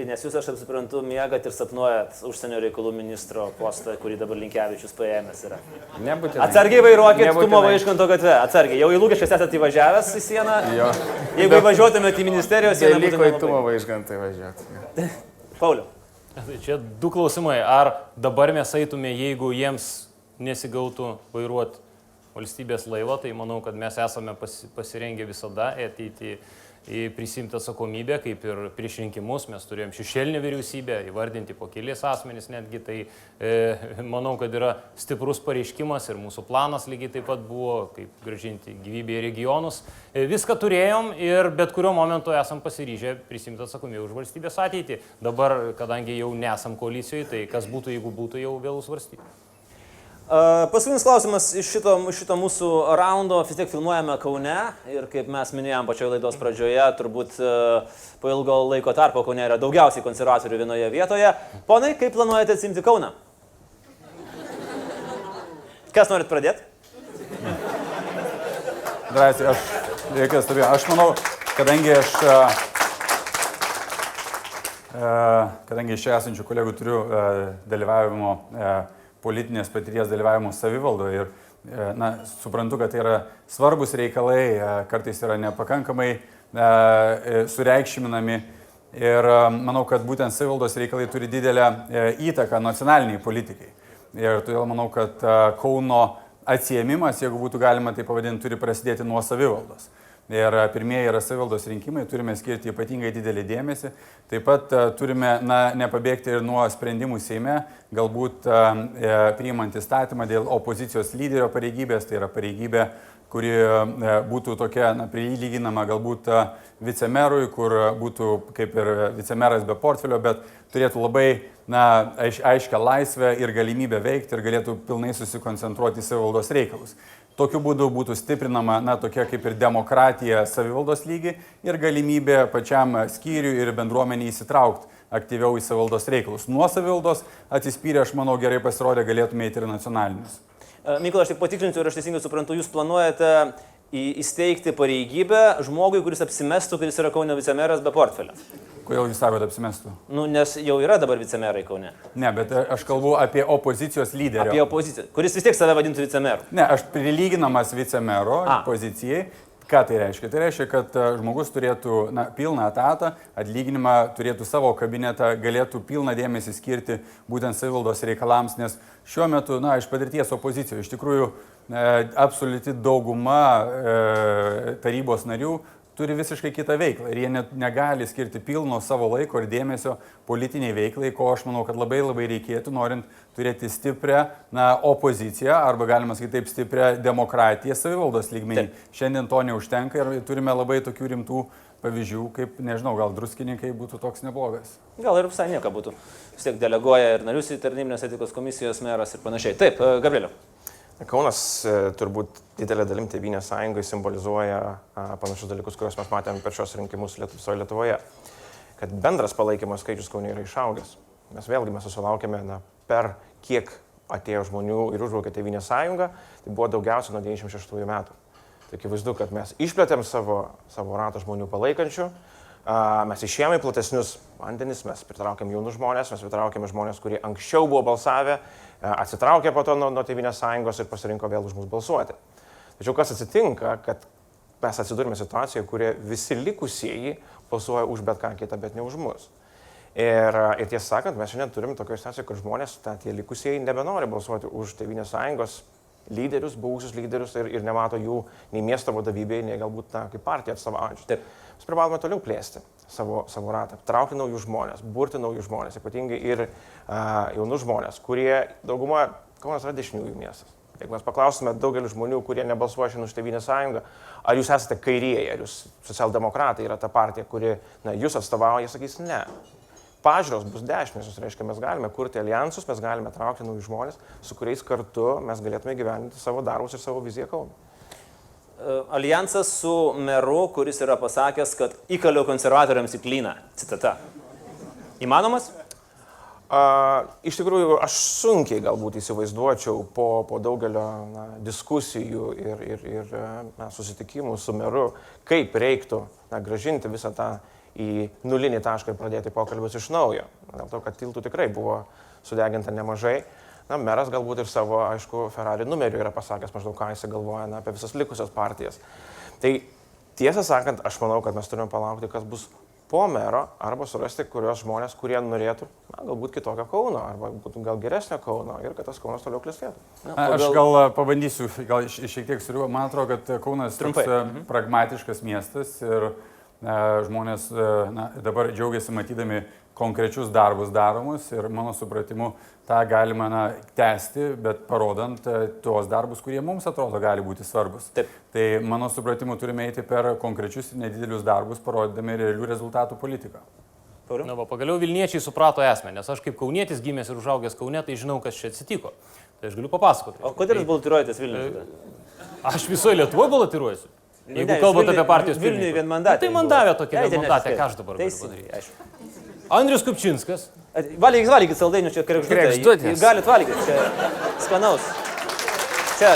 Nes jūs, aš suprantu, mėgat ir sapnuojat užsienio reikalų ministro postą, kurį dabar Linkevičius paėmęs yra. Nebūtinai. Atsargiai vairuokit Tumo Vaižganto gatve. Atsargiai. Jau į Lūkesčius esate įvažiavęs į sieną. Jo. Jeigu įvažiuotumėte į ministerijos sieną, liko į Tumo Vaižgantą įvažiuoti. Pauliau. Čia du klausimai. Ar dabar mes eitume, jeigu jiems nesigautų vairuoti valstybės laivą, tai manau, kad mes esame pasirengę visada ateiti prisimti atsakomybę, kaip ir prieš rinkimus mes turėjom šešėlinę vyriausybę, įvardinti po kelias asmenys netgi, tai manau, kad yra stiprus pareiškimas ir mūsų planas lygiai taip pat buvo, kaip grąžinti gyvybę į regionus. Viską turėjom ir bet kuriuo momentu esam pasiryžę prisimti atsakomybę už valstybės ateitį. Dabar, kadangi jau nesam koalicijoje, tai kas būtų, jeigu būtų jau vėlus svarstyti. Paskutinis klausimas iš šito mūsų raundo, vis tiek filmuojame Kaune ir kaip mes minėjom pačioje laidos pradžioje, turbūt po ilgo laiko tarpo Kaune yra daugiausiai konservatorių vienoje vietoje. Ponai, kaip planuojate atsimti Kauną? Kas norit pradėti? Drąsiai, aš manau, kadangi iš čia esančių kolegų turiu dalyvavimo politinės patirties dalyvavimo savivaldoje ir suprantu, kad tai yra svarbus reikalai, kartais yra nepakankamai sureikšminami ir manau, kad būtent savivaldos reikalai turi didelę įtaką nacionaliniai politikai. Ir todėl manau, kad Kauno atsiėmimas, jeigu būtų galima tai pavadinti, turi prasidėti nuo savivaldos. Ir pirmieji yra savivaldos rinkimai, turime skirti ypatingai didelį dėmesį. Taip pat turime nepabėgti ir nuo sprendimų Seime, galbūt priimant įstatymą dėl opozicijos lyderio pareigybės, tai yra pareigybė, kuri būtų tokia prilyginama galbūt vicemerui, kur būtų kaip ir vicemeras be portfelio, bet turėtų labai aiškę laisvę ir galimybę veikti ir galėtų pilnai susikoncentruoti į savivaldos reikalus. Tokiu būdu būtų stiprinama tokia kaip ir demokratija savivaldos lygi ir galimybė pačiam skyriui ir bendruomeniai įsitraukti aktyviau į savivaldos reikalus. Nuo savivaldos atsispyrę, aš manau, gerai pasirodė, galėtume eiti ir nacionalinius. Mykolas, aš tik patikslinsiu ir aš teisingai suprantu, jūs planuojate įsteigti pareigybę žmogui, kuris apsimestų, kad jis yra Kauno vicemeras be portfelio. Kodėl jūs sakote apsimestų? Nu, nes jau yra dabar vicemerai Kaune. Ne, bet aš kalbu apie opozicijos lyderį. Apie opoziciją, kuris vis tiek save vadintų vicemeru. Ne, aš prilyginamas vicemero pozicijai. Ką tai reiškia? Tai reiškia, kad žmogus turėtų pilną etatą, atlyginimą, turėtų savo kabinetą, galėtų pilną dėmesį skirti būtent savivaldos reikalams, nes šiuo metu, iš patirties opozicijoje, iš tikrųjų, absoliuti dauguma tarybos narių turi visiškai kitą veiklą ir jie negali skirti pilno savo laiko ir dėmesio politiniai veiklai, ko aš manau, kad labai reikėtų, norint turėti stiprią opoziciją arba galima sakyti taip stiprią demokratiją savivaldos lygmenį. Šiandien to neužtenka ir turime labai tokių rimtų pavyzdžių, kaip, nežinau, gal Druskininkai būtų toks neblogas. Gal ir visai nieko būtų. Vis tiek deleguoja ir narius į tarnybinės etikos komisijos meras ir panašiai. Taip, Gabrieliau. Kaunas turbūt didelė dalim Tėvynės sąjungai simbolizuoja panašus dalykus, kuriuos mes matėme per šios rinkimus visoje Lietuvoje. Kad bendras palaikymo skaičius Kaune yra išaugęs. Mes susilaukėme per kiek atėjo žmonių ir užbraukė Tėvynės sąjungą, tai buvo daugiausia nuo 96 metų. Tai akivaizdu, kad mes išplėtėm savo ratą žmonių palaikančių, mes išėjome į platesnius vandenis, mes pritraukėm jaunus žmonės, mes pritraukėm žmonės, kurie anksčiau buvo balsavę, atsitraukė po to nuo Tėvynės sąjungos ir pasirinko vėl už mus balsuoti. Tačiau kas atsitinka, kad mes atsidurime situacijoje, kurie visi likusieji balsuoja už bet ką kitą, bet ne už mus. Ir tiesą sakant, mes šiandien turime tokią situaciją, kad žmonės, tie likusieji, nebenori balsuoti už Tėvynės sąjungos lyderius, buvusius lyderius ir nemato jų nei miesto vadovybėje, nei galbūt kaip partija atstovaujančių. Taip, mes privalome toliau plėsti savo ratą, traukti naujus žmonės, burti naujus žmonės, ypatingai ir jaunus žmonės, kurie dauguma, Kaunas yra dešiniųjų miestas. Jeigu mes paklausime daugelį žmonių, kurie nebalsuoja šiandien už Tėvynės sąjungą, ar jūs esate kairieji, ar jūs socialdemokratai yra ta partija, kuri jūs atstovauja, jie sakys ne. Pažiūros bus dešinės, reiškia, mes galime kurti alijansus, mes galime traukti naujus žmonės, su kuriais kartu mes galėtume gyventi savo darbus ir savo viziją Kauno. Alijansas su meru, kuris yra pasakęs, kad įkaliau konservatoriams į klyną. Citata. Įmanomas? Iš tikrųjų, aš sunkiai galbūt įsivaizduočiau po daugelio diskusijų ir susitikimų su meru, kaip reiktų grąžinti visą tą į nulinį tašką ir pradėti pokalbius iš naujo. Dėl to, kad tiltų tikrai buvo sudeginta nemažai. Meras galbūt ir savo, aišku, Ferrari numeriu yra pasakęs maždaug, ką jis galvoja apie visas likusias partijas. Tai tiesą sakant, aš manau, kad mes turime palaukti, kas bus po mero, arba surasti kurios žmonės, kurie norėtų galbūt kitokio Kauno, arba gal geresnio Kauno ir kad tas Kaunas toliau klestėtų. Aš gal pabandysiu, gal šiek tiek suriuo, man atrodo, kad Kaunas toks pragmatiškas miestas ir žmonės dabar džiaugiasi matydami konkrečius darbus daromus ir mano supratimu tą galima tęsti, bet parodant tuos darbus, kurie mums atrodo gali būti svarbus. Taip. Tai mano supratimu turime eiti per konkrečius nedidelius darbus, parodydami realių rezultatų politiką. Pagaliau Vilniečiai suprato esmę, nes aš kaip kaunietis gimęs ir užaugęs Kaune, tai žinau, kas čia atsitiko. Tai aš galiu papasakoti. O kodėl jūs balatiruojatės Vilniuje? Aš visoje Lietuvoje balatiruojuosi. Jeigu kalbate apie partijos pirmininką. Vilniuje vienmandatė. Tai man davė tokią vienmandatę, ką aš dabar galiu padaryti. Andrius Kupčinskas. Valgykit saldainių, čia kregždutės. Galit valgyti, čia skanaus. Čia.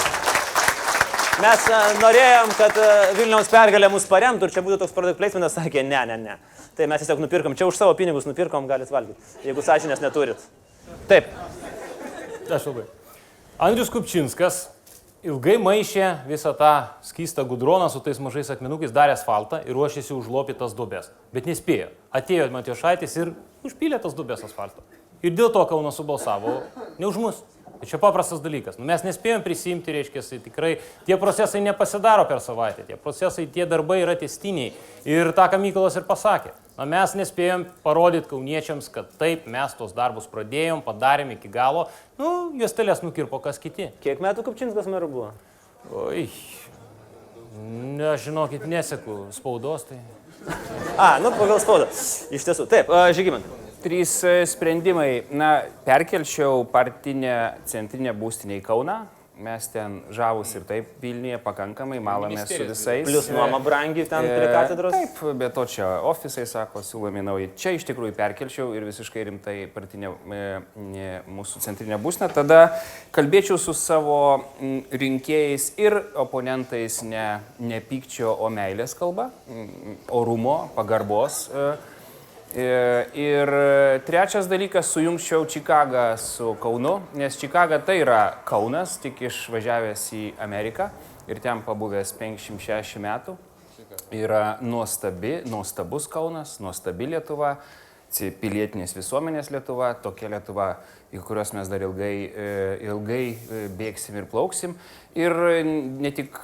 Mes norėjom, kad Vilniaus pergalė mus paremtų ir čia būtų toks product placementas, sakė, ne. Tai mes tiesiog nupirkom, čia už savo pinigus nupirkom, galit valgyti, jeigu sąžinės neturit. Taip. Aš labai. Andrius Kupčinskas ilgai maišė visą tą skystą gudroną su tais mažais akmenukais, darė asfaltą ir ruošėsi užlopyti tas duobes. Bet nespėjo. Atėjo Matijošaitis ir užpylė tas duobes asfaltą. Ir dėl to Kaunas subalsavo ne už mus. Tai čia paprastas dalykas. Mes nespėjom prisimti, reiškia, tikrai tie procesai nepasidaro per savaitę. Tie darbai yra tęstiniai. Ir tą, ką Mykolas ir pasakė. Mes nespėjom parodyti kauniečiams, kad taip, mes tos darbus pradėjom, padarėm iki galo. Juostelės nukirpo kas kiti. Kiek metų Kupčinskas meru buvo? Oi, žinokit, neseku spaudos. Tai... Pagal spaudą. Iš tiesų. Taip, Žygimantai. 3 sprendimai. Perkelčiau partinę centrinę būstinę į Kauną. mes ten žavus ir taip Vilniuje pakankamai, malamės su visais. Plius nuoma brangi ten prie katedros. Taip, bet to čia ofisai, sako, siūlomi nauji. Čia iš tikrųjų perkelčiau ir visiškai rimtai partinė mūsų centrinė būstinė. Tada kalbėčiau su savo rinkėjais ir oponentais ne pykčio, o meilės kalba, orumo, pagarbos. Ir trečias dalykas, sujungčiau Čikagą su Kaunu, nes Čikaga tai yra Kaunas, tik išvažiavęs į Ameriką ir ten pabuvęs 560 metų. Yra nuostabus Kaunas, nuostabi Lietuva, pilietinės visuomenės Lietuva, tokia Lietuva, į kurios mes dar ilgai bėgsim ir plauksim. Ir ne tik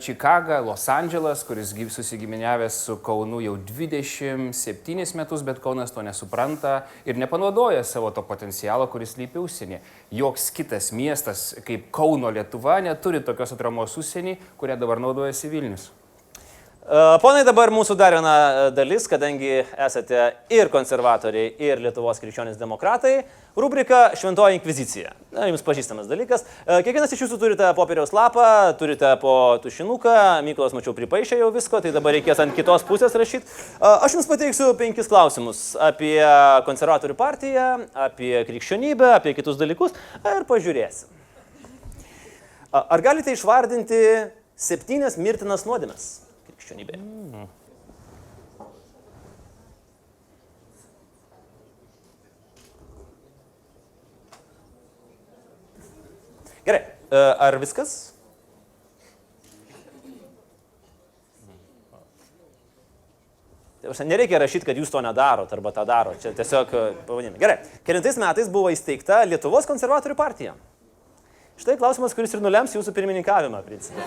Čikaga, Los Andželas, kuris susigiminiavęs su Kaunu jau 27 metus, bet Kaunas to nesupranta ir nepanaudoja savo to potencialo, kuris slypi užsienį. Joks kitas miestas kaip Kauno Lietuva neturi tokios atramos užsienį, kurią dabar naudojasi Vilnius. Ponai, dabar mūsų dar viena dalis, kadangi esate ir konservatoriai, ir Lietuvos krikščionys demokratai, rubrika Šventoji inkvizicija. Jums pažįstamas dalykas. Kiekvienas iš jūsų turite popieriaus lapą, turite po tušinuką, Mykolas, mačiau, pripaišė jau visko, tai dabar reikės ant kitos pusės rašyti. Aš jums pateiksiu 5 klausimus apie konservatorių partiją, apie krikščionybę, apie kitus dalykus ir pažiūrėsim. Ar galite išvardinti 7 mirtinas nuodėmes krikščionybėje? Gerai, ar viskas? Nereikia rašyti, kad jūs to nedarot arba tą darot, čia tiesiog pavadinime. Gerai, kelintais metais buvo įsteigta Lietuvos konservatorių partija. Štai klausimas, kuris ir nulems jūsų pirmininkavimą, principą.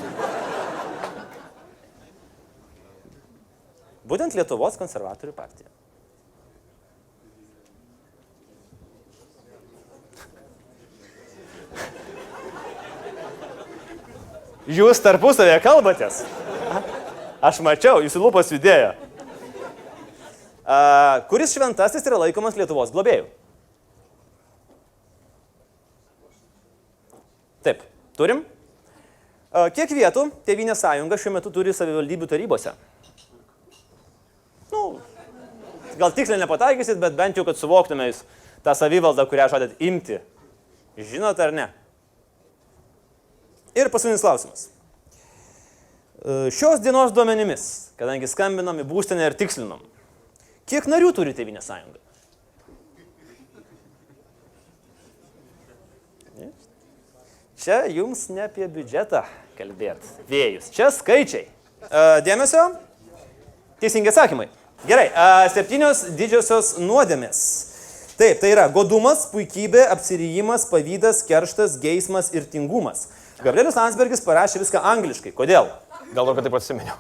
Būtent Lietuvos konservatorių partija. Jūs tarpusavėje kalbatės? Aš mačiau, jūsų lūpos judėjo. Kuris šventasis yra laikomas Lietuvos globėjų? Taip, turim. Kiek vietų Tėvynės sąjunga šiuo metu turi savivaldybių tarybose? Gal tiksliai nepataikysit, bet bent jau, kad suvoktume jūs tą savivaldą, kurią žadėt imti. Žinot ar ne? Ir paskutinis klausimas. Šios dienos duomenimis, kadangi skambinom į būstinę ir tikslinom, kiek narių turi Tėvynės sąjunga? Čia jums ne apie biudžetą kalbėt, vėjus. Čia skaičiai. Dėmesio? Teisingi atsakymai. Gerai, 7 didžiosios nuodėmės. Taip, tai yra godumas, puikybė, apsirijimas, pavydas, kerštas, geismas ir tingumas. Gabrielius Landsbergis parašė viską angliškai. Kodėl? Gal to, kad taip atsiminiau.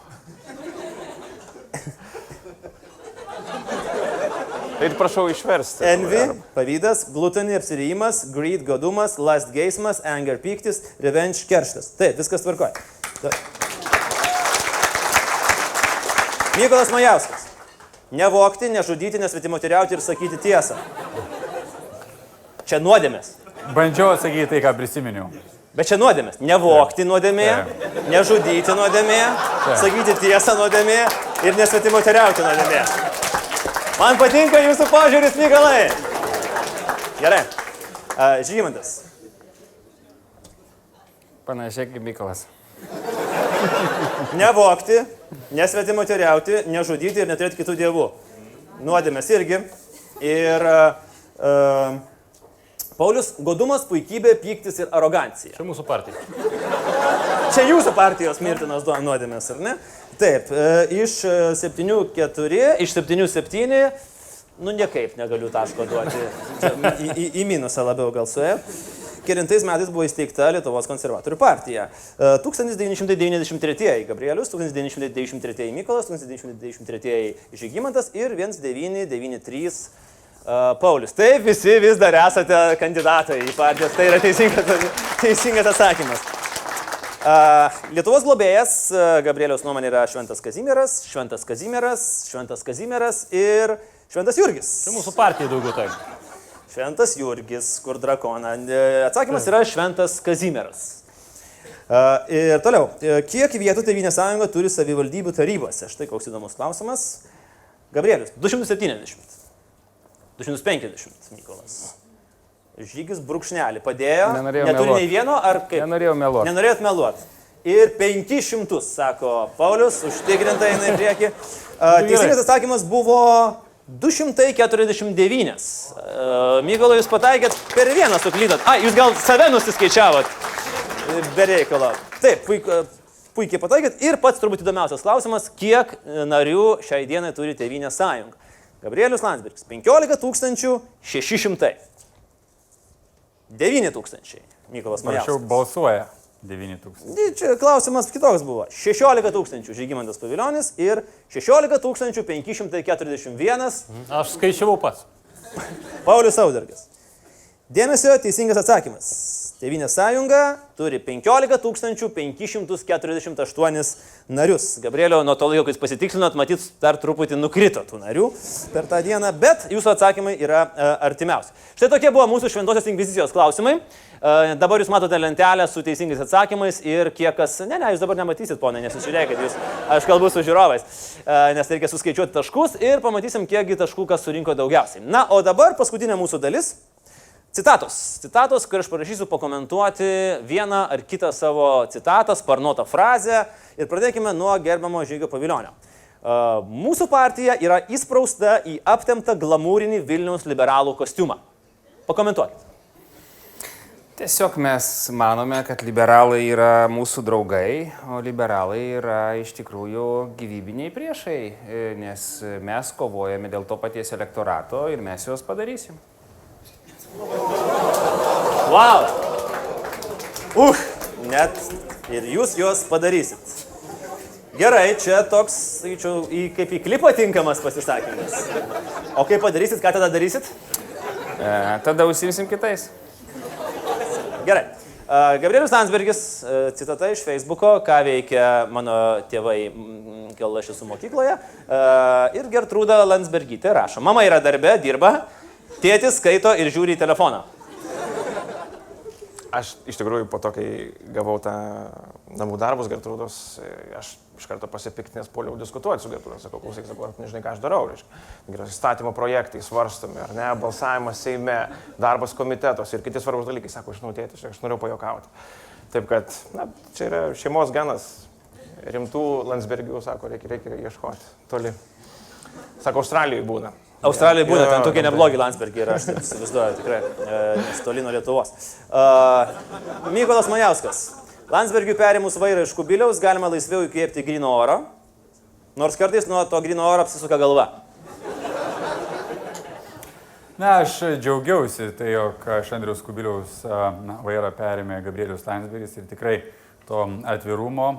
Tai prašau išversti. Envy, pavydas, gluttony, apsirijimas, greed, godumas, lust, geismas, anger, pyktis, revenge, kerštas. Taip, viskas tvarkoja. Mykolas Majauskas. Nevogti, nežudyti, nesvetimoteriauti ir sakyti tiesą. Čia nuodėmės. Bandžiau atsakyti tai, ką prisiminiau. Bet čia nuodėmės. Nevogti nuodėmė, nežudyti nuodėmė, sakyti tiesą nuodėmė ir nesvetimoteriauti nuodėmė. Man patinka jūsų požiūris, Mykolai. Gerai. Žygimantas. Panašiai kaip Mykolas. Nevogti, nesvetimoteriauti, nežudyti ir neturėti kitų dievų. Nuodėmės irgi. Ir Paulius, godumas, puikybė, pyktis ir arogancija. Čia mūsų partija. Čia jūsų partijos mirtinos nuodėmės, ar ne? Taip, iš 7-4, iš 7-7, nu niekaip negaliu taško duoti. Į minusą labiau gal suėjo. Kelintais metais buvo įsteigta Lietuvos konservatorių partija. 1993 Gabrielius, 1993 Mykolas, 1993 Žygimantas ir 1993 Paulius. Taip, visi vis dar esate kandidatai į partijas, tai yra teisingas atsakymas. Lietuvos globėjas, Gabrieliaus nuomonė, yra Šventas Kazimieras, Šventas Kazimieras, Šventas Kazimieras ir Šventas Jurgis. Čia mūsų partija daugiau taip. Šventas Jurgis, kur drakoną. Atsakymas yra Šventas Kazimieras. Ir toliau, kiek vietų Tėvynės sąjunga turi savivaldybių tarybose? Štai koks įdomus klausimas. Gabrielius, 270. 250, Mykolas. Žygis brūkšnelį padėjo. Neturi nei vieno, ar kaip? Nenorėjau meluoti. Nenorėjot meluoti. Ir 500, sako Paulius, užtikrintai eina į priekį. Teisingas atsakymas buvo 249. Mykolai, jūs pataikėt per vieną suklydot. Jūs gal save nusiskaičiavot. Be reikalo. Taip, puikiai pataikėt. Ir pats turbūt įdomiausias klausimas, kiek narių šiai dienai turi Tėvynės sąjunga. Gabrielius Landsbergis, 15 600. 9 000. Mykolas Majauskas. Prašiau, balsuoja 9 000. Čia klausimas kitoks buvo. 16 000 Žygimantas Pavilionis ir 16 541. Aš skaičiavau pats. Paulius Saudargas. Dėmesio, teisingas atsakymas. Tėvynės sąjunga turi 15 548 narius. Gabrielio, nuo to laiko, kai jūs pasitikslinot, matyt, dar truputį nukrito tų narių per tą dieną, bet jūsų atsakymai yra artimiausi. Štai tokie buvo mūsų Šventosios inkvizicijos klausimai. Dabar jūs matote lentelę su teisingais atsakymais ir kiek kas... Ne, jūs dabar nematysit, ponai, nesusižiūrėkit, aš kalbu su žiūrovais, nes reikia suskaičiuoti taškus ir pamatysim, kiekgi taškų kas surinko daugiausiai. Na, o dabar paskutinė mūsų dalis. Citatos, kur aš parašysiu pakomentuoti vieną ar kitą savo citatą, sparnuotą frazę ir pradėkime nuo gerbiamo Žygio Pavilionio. Mūsų partija yra įsprausta į aptemptą glamūrinį Vilniaus liberalų kostiumą. Pakomentuokit. Tiesiog mes manome, kad liberalai yra mūsų draugai, o liberalai yra iš tikrųjų gyvybiniai priešai, nes mes kovojame dėl to paties elektorato ir mes juos padarysim. Wow! Net ir jūs juos padarysit. Gerai, čia toks, sakyčiau, kaip į klipą tinkamas pasisakymas. O kaip padarysit, ką tada darysit? Tada užsiimsim kitais. Gerai. Gabrielius Landsbergis, citata iš Facebooko, ką veikia mano tėvai, kol aš esu mokykloje. Ir Gertrūda Landsbergytė rašo. Mama yra darbe, dirba. Tėtis skaito ir žiūri į telefoną. Aš iš tikrųjų po to, kai gavau tą namų darbus Gertrūdos, aš iš karto pasipiktinęs puoliau diskutuoti su Gertrūdos. Sakau, klausyk, nežinai, ką aš darau. Įstatymo projektai svarstomi, ar ne, balsavimas Seime, darbas komitetos ir kiti svarbus dalykai. Sako, žinau, tėtis, aš norėjau pajokauti. Taip kad, na, čia yra šeimos ganas. Rimtų Landsbergių, sako, reikia ieškoti toli. Sako, Australijoje būna. Australijoje būna, ten tokie neblogi Landsbergiai yra, aš taip įsivaizduoju, tikrai, nes toli nuo Lietuvos. Mykolas Majauskas. Landsbergiui perimus vairą iš Kubiliaus galima laisviau įkvėpti gryno oro, nors kartais nuo to gryno oro apsisuka galva. Na, aš džiaugiausi, tai jog iš Andriaus Kubiliaus vairą perėmė Gabrielius Landsbergis ir tikrai to atvirumo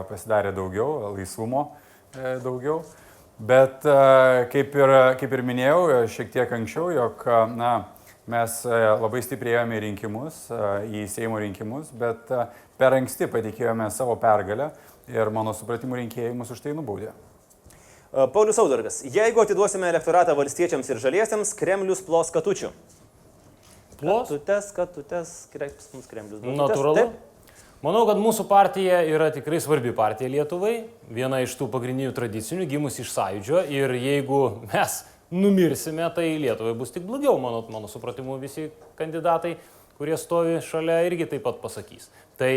pasidarė daugiau, laisvumo daugiau. Bet kaip ir minėjau šiek tiek anksčiau, jog mes labai stipriai ėjome į rinkimus, į Seimo rinkimus, bet per anksti patikėjome savo pergalę ir mano supratimu rinkėjai mus už tai nubaudė. Paulius Saudargas. Jeigu atiduosime elektoratą valstiečiams ir žaliesiems, Kremlius plos katučių. Plos? Katutės, mums Kremlius. Natūralu. Manau, kad mūsų partija yra tikrai svarbi partija Lietuvai, viena iš tų pagrindinių tradicinių, gimus iš sąjūdžio ir jeigu mes numirsime, tai Lietuvai bus tik blogiau, mano supratimu, visi kandidatai, kurie stovi šalia, irgi taip pat pasakys. Tai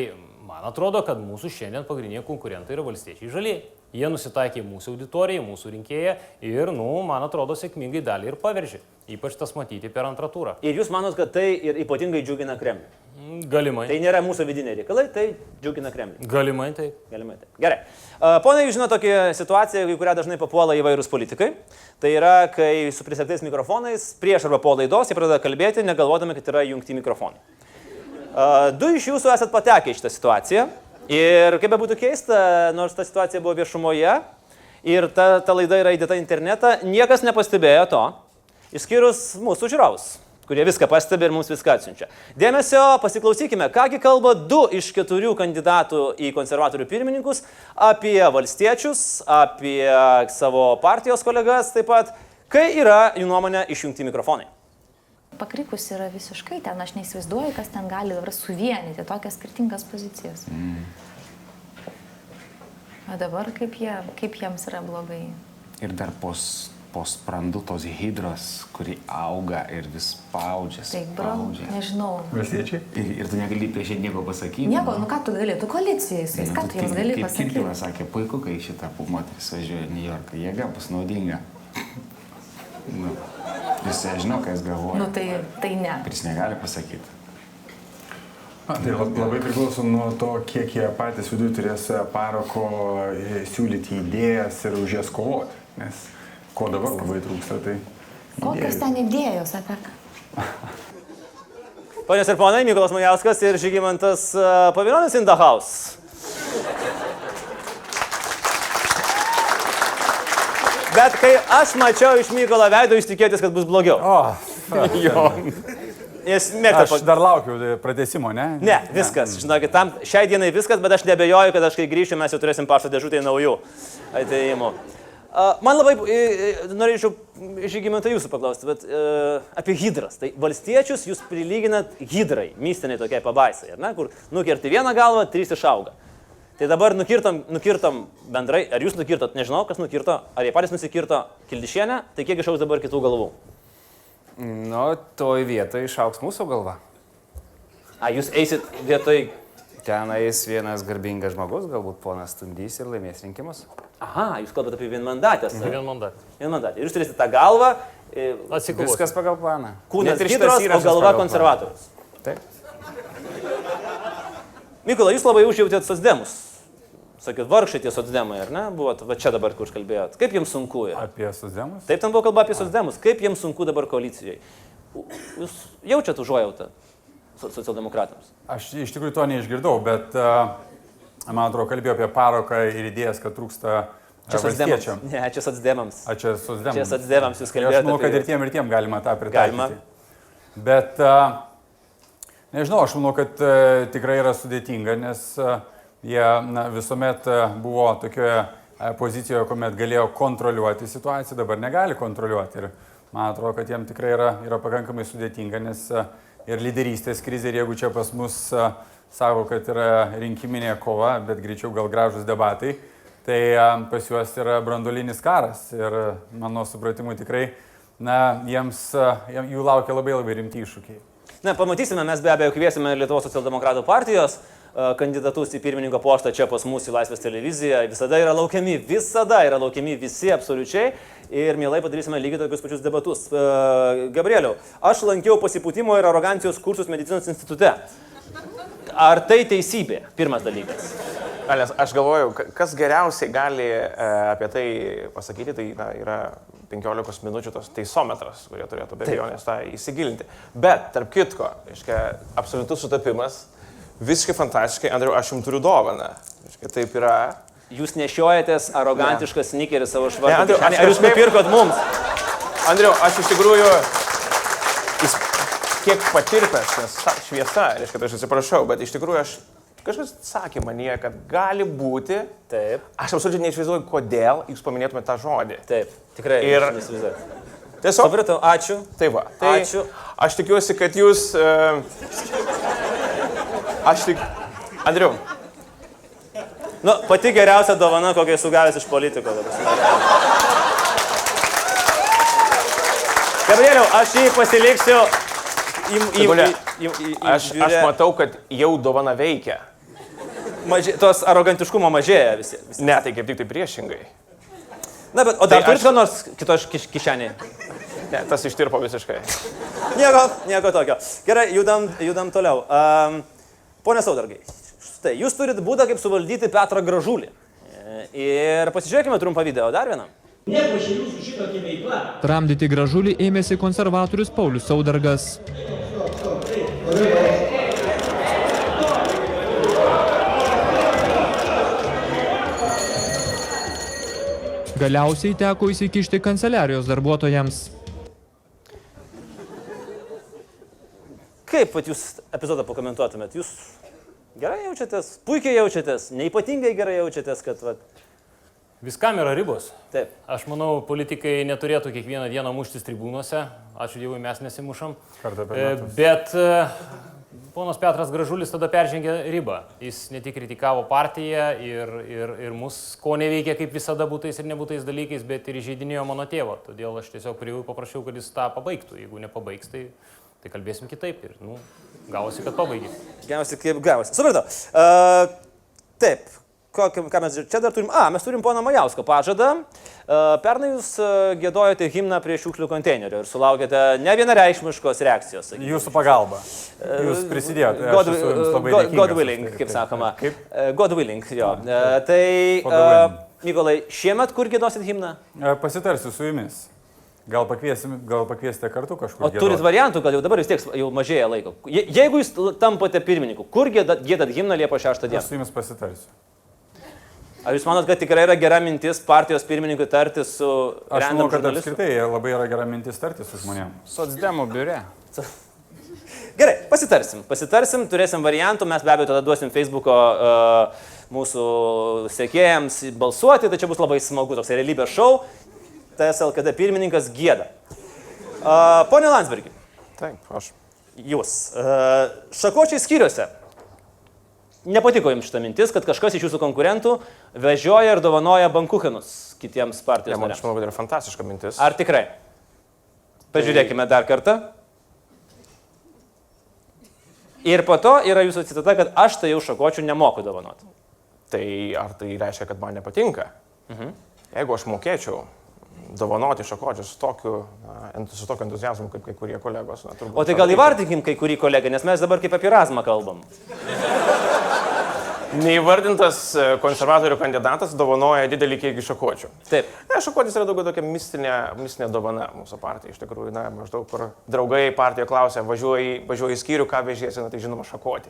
man atrodo, kad mūsų šiandien pagrindiniai konkurentai yra valstiečiai žalieji. Jie nusitaikė mūsų auditorijai, mūsų rinkėją ir, man atrodo, sėkmingai dalį ir paveržė. Ypač tas matyti per antrą turą. Ir jūs manot, kad tai ir ypatingai džiugina Kremlių? Galimai. Tai nėra mūsų vidiniai reikalai, tai džiugina Kremlių. Galimai taip. Gerai. Pone, jūs žinote tokią situaciją, į kurią dažnai papuola įvairūs politikai. Tai yra, kai su prisegtais mikrofonais prieš arba po laidos jie pradeda kalbėti, negalvodami, kad yra jungti mikrofonai. Du iš jūsų esat patekę į šitą situaciją. Ir kaip be būtų keista, nors ta situacija buvo viešumoje ir ta laida yra įdėta į internetą, niekas nepastebėjo to, išskyrus mūsų žiūrovus, kurie viską pastebi ir mums viską atsiunčia. Dėmesio, pasiklausykime, kągi kalba 2 iš 4 kandidatų į konservatorių pirmininkus apie valstiečius, apie savo partijos kolegas taip pat, kai yra jų nuomonė išjungti mikrofonai. Pakrikus yra visiškai ten, aš neįsivaizduoju, kas ten gali dabar suvienyti tokias skirtingas pozicijas. O dabar kaip jiems yra blogai. Ir dar po sprandu tos hidros, kuri auga ir vis spaudžia. Taip, bro, nežinau. Valstiečiai? Ir tu negali prieš jį nieko pasakyti. Nieko, nu ką tu gali, tu koalicijai, ką tu jiems gali pasakyti. Kaip Kirkilas sakė, puiku, kai šitą moteris važiuoja į New Yorką, jėga bus naudinga. Nu, jis žinau, ką jis galvoja. Nu, tai ne. Ir jis negali pasakyti. Tai labai priklauso nuo to, kiek jie patys viduje turės paroko siūlyti idėjas ir už jas kovoti. Nes ko dabar labai trūksta, tai... Kokios ten idėjos, apie ką? Ponios ir ponai, Mykolas Majauskas ir Žygimantas Pavilionis in the house. Bet kai aš mačiau iš Mykolo veido, jūs tikėtis, kad bus blogiau. Jo. Aš dar laukiu pratęsimo, ne? Ne, viskas. Žinokit, tam šiai dienai viskas, bet aš nebejoju, kad aš kai grįšiu, mes jau turėsim pašto dėžutėje naujų atėjimų. Man labai norėčiau Žygimantai jūsų paklausti, bet apie hidras. Tai valstiečius jūs prilyginat hidrai, mystiniai tokiai pabaisai, ne? Kur nukerti vieną galvą, 3 išauga. Tai dabar nukirtom bendrai, ar jūs nukirtot, nežinau, kas nukirto, ar jie patys nusikirto Kildišienę, tai kiek išaugs dabar kitų galvų? Nu, toj vietoj išauks mūsų galva. Jūs eisit vietoj... Ten eis vienas garbingas žmogus, galbūt ponas Stundys ir laimės rinkimus. Aha, jūs kalbate apie vienmandatės. Vienmandatė. Ir jūs turėsite tą galvą. Viskas pagal planą. Kūnas hidros, o galva konservatorius. Taip. Mykola, jūs labai užjautėt socdemus. Sakėt, vargšai tie socdemai, ar ne? Buvot, va čia dabar, kur kalbėjot. Kaip jiems sunku yra? Apie socdemus? Taip, ten buvo kalba apie socdemus. Kaip jiems sunku dabar koalicijoje? Jūs jaučiat užuojautą socialdemokratams? Aš iš tikrųjų to neišgirdau, bet man atrodo, kalbėjau apie paroką ir idėjas, kad trūksta valstiečiam. Ne, čia socdemams. Čia socdemams. Čia socdemams jūs kalbėjote. Aš manau, kad ir tiem galima tą pritaikyti. Bet, nežinau, aš manau, kad tikrai yra sudėtinga, nes jie visuomet buvo tokioje pozicijoje, kuomet galėjo kontroliuoti situaciją, dabar negali kontroliuoti. Ir man atrodo, kad jiem tikrai yra pakankamai sudėtinga, nes ir lyderystės krizė, ir jeigu čia pas mus sako, kad yra rinkiminė kova, bet greičiau gal gražus debatai, tai pas juos yra branduolinis karas. Ir mano supratimu tikrai, jų laukia labai labai rimti iššūkiai. Na, pamatysime, mes be abejo kviesime Lietuvos socialdemokratų partijos kandidatus į pirmininko postą čia pas mus į Laisvės televiziją. Visada yra laukiami visi absoliučiai ir mielai padarysime lygiai tokius pačius debatus. Gabrieliau, aš lankiau pasipūtimo ir arogancijos kursus medicinos institute. Ar tai teisybė? Pirmas dalykas. Aš galvoju, kas geriausiai gali apie tai pasakyti, tai yra 15 minučių tos teisometras, kurie turėtų be abejonės tą įsigilinti. Bet, tarp kitko, absoliutus sutapimas, visiškai fantastiškai, Andriau, aš jums turiu dovaną. Taip yra. Jūs nešiojatės arogantiškas snikerį savo švarką. Ar jūs nupirkot mums? Andriau, aš iš tikrųjų kiek patirpęs, nes šviesa, reiškia, aš atsiprašau, bet iš tikrųjų kažkas sakė manyje, kad gali būti. Taip. Aš absoliučiai neįsivaizduoju, kodėl jūs paminėtumėte tą žodį. Taip, tikrai. Ir tiesiog. Supratau, ačiū. Tai va. Tai ačiū. Aš tikiuosi, kad jūs... Andriau. Nu, pati geriausia dovana, kokią esu gavęs iš politiko. Gabrieliau, aš jį pasiliksiu Aš matau, kad jau dovana veikia. Tos arogantiškumo mažėja visi. Ne, tai kaip tik tai priešingai. Na, bet, o dar turit ką nors kito kišenėje? Ne, tas ištirpo visiškai. Nieko tokio. Gerai, judam toliau. Pone Saudargai, štai, jūs turit būdą, kaip suvaldyti Petrą Gražulį. Ir pasižiūrėkime trumpą video, dar vieną. Tramdyti Gražulį ėmėsi konservatorius Paulius Saudargas. Galiausiai teko įsikišti kanceliarijos darbuotojams. Kaip jūs epizodą pakomentuotumėt? Jūs gerai jaučiatės, puikiai jaučiatės, neipatingai gerai jaučiatės, kad... Viskam yra ribos. Taip. Aš manau, politikai neturėtų kiekvieną dieną muštis tribūnose. Ačiū Dievui, mes nesimušam. Kartą per metus. Bet ponas Petras Gražulis tada peržengė ribą. Jis ne tik kritikavo partiją ir mus, ko neveikia kaip visada būtais ir nebūtais dalykais, bet ir įžeidinėjo mano tėvą. Todėl aš tiesiog prie jų paprašiau, kad jis tą pabaigtų. Jeigu nepabaigs, tai kalbėsim kitaip. Ir, gavosi, kad pabaigė. Gavosi, kaip gavosi. Supratau. Taip. Ką mes čia dar turim? Mes turim poną Majauską pažadą. Pernai jūs giedojote himną prie šiukšlių konteinerio ir sulaukėte ne vienareikšmiškos reakcijos. Sakykime. Jūsų pagalba. Jūs prisidėjote. God willing, kaip sakoma. Kaip? God willing, jo. Mykolai, šiemet kur giedosit himną? Pasitarsiu su jumis. Gal pakviesite kartu kažkur. O turit variantų, kad jau dabar vis tiek jau mažėja laiko. Jeigu jūs tampate pirmininku, kur giedat himną Liepos 6 dieną? Aš su jumis pasitarsiu. Ar jūs manot, kad tikrai yra gera mintis partijos pirmininkui tarti su Aš random manau, kad žurnalistu? apskritai labai yra gera mintis tarti su žmonėmis. Socdemų biure. Gerai, pasitarsim, turėsim variantų, mes be abejo tada duosim Facebook'o mūsų sekėjams balsuoti, tai čia bus labai smagu, toks realybės šou, TSLKD pirmininkas gieda. Pone Landsbergi. Taip, aš. Jūs. Šakočiai skyriuose. Nepatiko jums šitą mintis, kad kažkas iš jūsų konkurentų vežioja ir dovanoja bankuchenus kitiems partijos Aš nariams. manau, kad yra fantastiška mintis. Ar tikrai? Pažiūrėkime dar kartą. Ir po to yra jūsų citata, kad aš tai jau šakočių nemoku dovanoti. Tai ar tai reiškia, kad man nepatinka? Jeigu aš mokėčiau dovanoti šakočius su tokiu entuziazmu, kaip kai kurie kolegos. O tai gal įvardinkim kai kurį kolegą, nes mes dabar kaip apie Razmą kalbam. Neįvardintas konservatorių kandidatas dovanoja didelį kiekį šakočių. Taip. Šakotis yra daugiau tokia mistinė dovana mūsų partijai. Iš tikrųjų, maždaug, kur draugai partijoje klausia, važiuoji į skyrių, ką vežiesi, tai žinoma šakoti.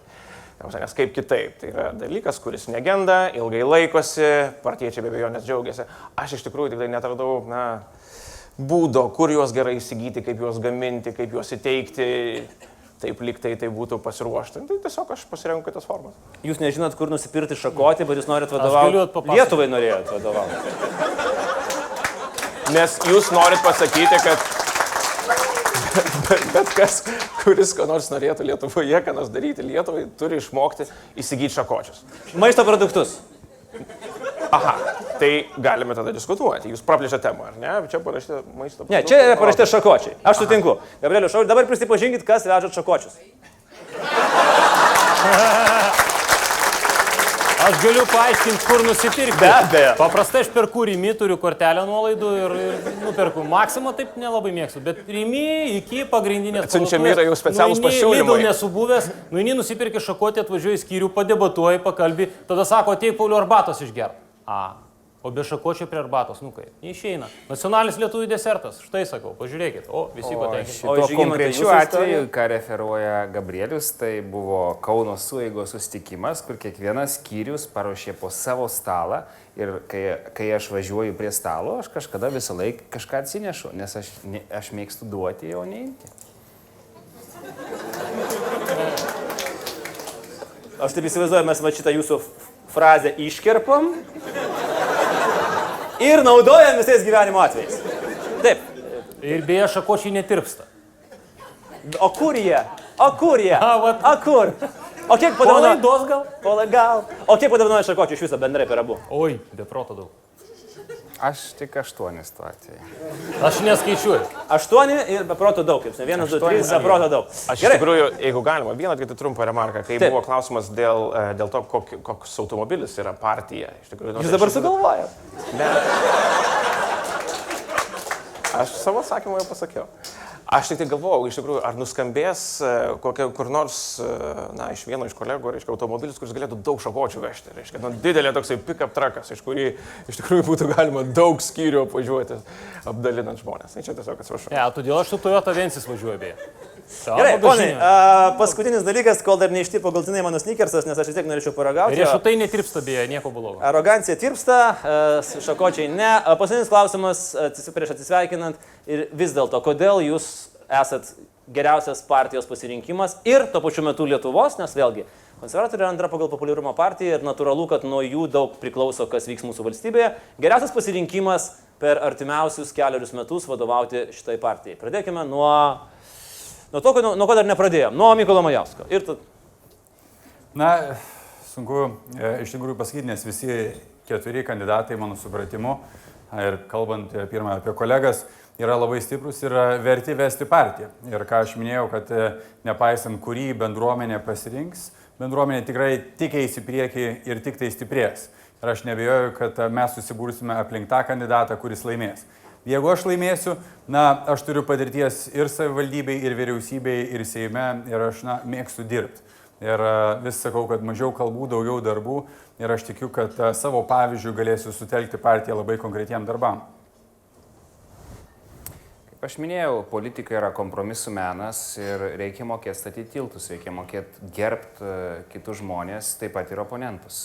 Nes kaip kitaip, tai yra dalykas, kuris negenda, ilgai laikosi, partiečiai be abejonės džiaugiasi. Aš iš tikrųjų tik tai netradau būdo, kur juos gerai įsigyti, kaip juos gaminti, kaip juos įteikti. Taip liktai tai būtų pasiruošta. Tai tiesiog aš pasirenku kitas formas. Jūs nežinot, kur nusipirkti šakotį, bet jūs norit vadovauti. Lietuvai norėjot vadovauti. Nes jūs norit pasakyti, kad bet kas, kuris ko nors norėtų Lietuvoje, ką nors daryti Lietuvai, turi išmokti įsigyti šakočius. Maisto produktus. Aha, tai galime tada diskutuoti. Jūs praplėšėte temą, ar ne? Čia parašyte maisto produktus. Ne, čia yra parašyta šakočiai. Aš sutinku. Gabrielius Šauri, dabar prisipažinkit, kas vežat šakočius. Aš galiu paaiškinti, kur nusipirkti. Be abejo. Paprastai aš perku Rimi, turiu kortelę nuolaidų ir nuperku. Maksimą taip nelabai mėgstu, bet Rimi iki pagrindinės. Atsiunčiami yra jau specialūs pasiūlymai. Lidl nesu buvęs, nueini nusipirki šakotį, atvažiuoji į skyrių, padebatuoji, pakalbi, tada sako, ateik Pauliau arbatos išgerti. O be šakočio prie arbatos, kaip, neišeina. Nacionalinis lietuvių desertas, štai sakau, pažiūrėkit, visi patenkinti. Šito konkrečiu atveju, ką referuoja Gabrielius, tai buvo Kauno sueigos susitikimas, kur kiekvienas skyrius paruošė po savo stalą ir kai aš važiuoju prie stalo, aš kažkada visą laiką kažką atsinešu, nes aš mėgstu duoti, o neimti. Aš taip įsivaizduoju, mes šitą jūsų frazę iškerpam ir naudojam visais gyvenimo atvejais. Taip. Ir beje, šakočiai netirpsta. O kur jie? O kur? O kiek Polaidos padovanoja? gal? O kiek padovanoja šakočių iš viso bendrai per abu? Oi, be proto daug. Aš tik 8 tuo atveju. Aš neskaičiuoju. 8 ir be proto daug, kaip 1, 2, 3, be proto daug. Aš iš tikrųjų, jeigu galima, vieną tik trumpą remarką, kai buvo klausimas dėl to, koks automobilis yra partija. Jūs dabar sugalvojat? Ne. Aš savo atsakymą jau pasakiau. Aš tik tai galvojau, iš tikrųjų, ar nuskambės kur nors, iš vieno iš kolegų, automobilis, kuris galėtų daug šakočių vežti. Didelė toksai pick-up truckas, iš kurį iš tikrųjų būtų galima daug skyrių apvažiuoti, apdalinant žmonės. Tai čia tiesiog atsiprašau. Todėl aš su Toyota Vensis važiuoju beje. Gerai, ponai, paskutinis dalykas, kol dar neištirpo galtinai mano sneakersas, nes aš vis tiek norėčiau paragauti. Riešutai netirpsta beje, nieko blogo. Arogancija tirpsta, šakočiai ne. Paskutinis klausimas, prieš atsisveikinant, ir vis dėlto, kodėl jūs esat geriausias partijos pasirinkimas ir tuo pačiu metu Lietuvos, nes vėlgi Konservatoriai yra antra pagal populiarumo partija ir natūralu, kad nuo jų daug priklauso, kas vyks mūsų valstybėje. Geriausias pasirinkimas per artimiausius 4 metus vadovauti šitai partijai. Pradėkime nuo to, nuo ko dar nepradėjom. Nuo Mykolo Majausko. Na, sunku iš tikrųjų pasakyti, nes visi 4 kandidatai, mano supratimu, ir kalbant pirmą apie kolegas, yra labai stiprus ir verti vesti partiją. Ir ką aš minėjau, kad nepaisant, kurį bendruomenė pasirinks, bendruomenė tikrai tik eis į priekį ir tik tai stiprės. Ir aš nebejoju, kad mes susibūrsime aplink tą kandidatą, kuris laimės. Jeigu aš laimėsiu, aš turiu patirties ir savivaldybei, ir vyriausybei, ir Seime, ir aš mėgstu dirbti. Ir vis sakau, kad mažiau kalbų, daugiau darbų. Ir aš tikiu, kad savo pavyzdžių galėsiu sutelkti partiją labai konkretiem darbam. Kaip aš minėjau, politika yra kompromisų menas ir reikia mokėti statyti tiltus, reikia mokėti gerbti kitus žmonės, taip pat ir oponentus.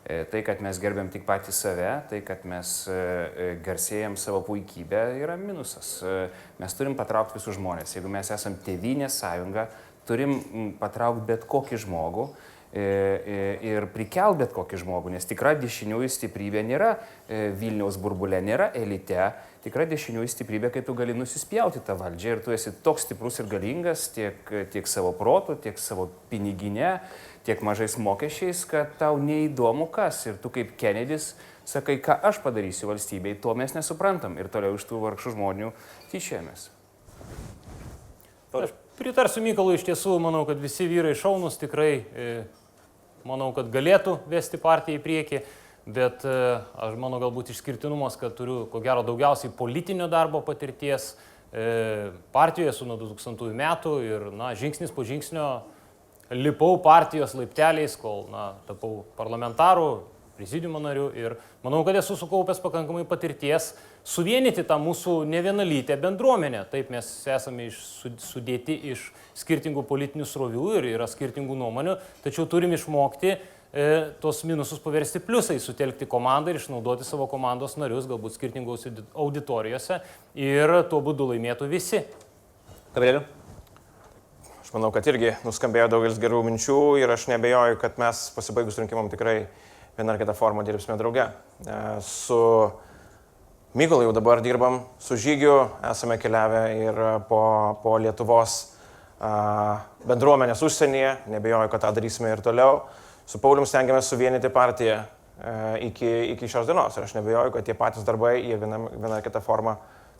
Tai, kad mes gerbiam tik patį save, tai, kad mes garsėjam savo puikybę, yra minusas. Mes turim patraukti visus žmonės. Jeigu mes esam Tėvynės sąjunga, turim patraukti bet kokį žmogų ir prikelt bet kokį žmogų, nes tikra dešiniųjų stiprybė nėra Vilniaus burbulė, nėra elite. Tikra dešiniųjų stiprybė, kai tu gali nusispjauti tą valdžią ir tu esi toks stiprus ir galingas tiek savo protu, tiek savo piniginė, tiek mažais mokesčiais, kad tau neįdomu kas. Ir tu kaip Kennedys sakai, ką aš padarysiu valstybei, to mes nesuprantam ir toliau iš tų vargšų žmonių tyčiamės. Aš pritarsiu Mykolui, iš tiesų manau, kad visi vyrai šaunus tikrai, manau, kad galėtų vesti partiją į priekį. Bet aš manau galbūt išskirtinumas, kad turiu ko gero daugiausiai politinio darbo patirties partijoje esu nuo 2000 metų ir žingsnis po žingsnio lipau partijos laipteliais, kol tapau parlamentaru, prezidiumo nariu ir manau, kad esu sukaupęs pakankamai patirties suvienyti tą mūsų nevienalytę bendruomenę. Taip, mes esame sudėti iš skirtingų politinių srovių ir yra skirtingų nuomonių, tačiau turim išmokti tos minusus paversti pliusai, sutelkti komandą ir išnaudoti savo komandos narius, galbūt skirtingose auditorijose ir tuo būdu laimėtų visi. Gabrieliu? Aš manau, kad irgi nuskambėjo daugelis gerų minčių ir aš nebejoju, kad mes pasibaigus rinkimam tikrai vieną ar kitą formą dirbsime drauge. Su Mykolu jau dabar dirbam, su Žygiu esame keliavę ir po Lietuvos bendruomenės užsienyje, nebejoju, kad tą darysime ir toliau. Su Paulium stengiamės suvienyti partiją iki šios dienos ir aš nebejoju, kad tie patys darbai, jie vieną kitą formą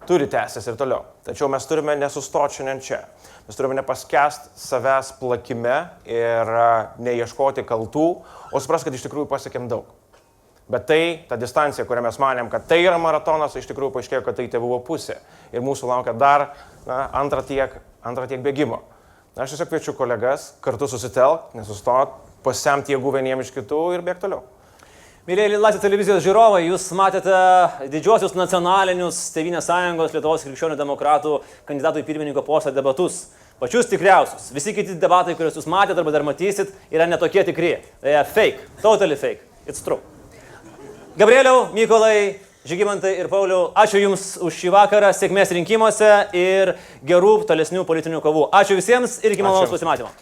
turi tęstis ir toliau. Tačiau mes turime nesustoti šiandien čia. Mes turime nepaskęsti savęs plakime ir neieškoti kaltų, o supras, kad iš tikrųjų pasiekėm daug. Bet ta distancija, kurią mes manėm, kad tai yra maratonas, iš tikrųjų paaiškėjo, kad tai buvo pusė. Ir mūsų laukia dar antrą tiek bėgimo. Aš tiesiog kviečiu kolegas kartu susitelkti, nesustot, pasisemti jėgų vieniem iš kitų ir bėgti toliau. Mėlyje Laisvės televizijos žiūrovai, jūs matėte didžiosius nacionalinius Tėvynės sąjungos Lietuvos krikščionių demokratų kandidatų į pirmininko postą debatus. Pačius tikriausius. Visi kiti debatai, kuriuos jūs matėte arba dar matysit, yra netokie tikri. Tai yra fake. Totally fake. It's true. Gabrieliau, Mykolai, Žygimantai ir Pauliau, ačiū Jums už šį vakarą, sėkmės rinkimuose ir gerų tolesnių politinių kovų. Ačiū visiems ir iki malonaus pasimatymo.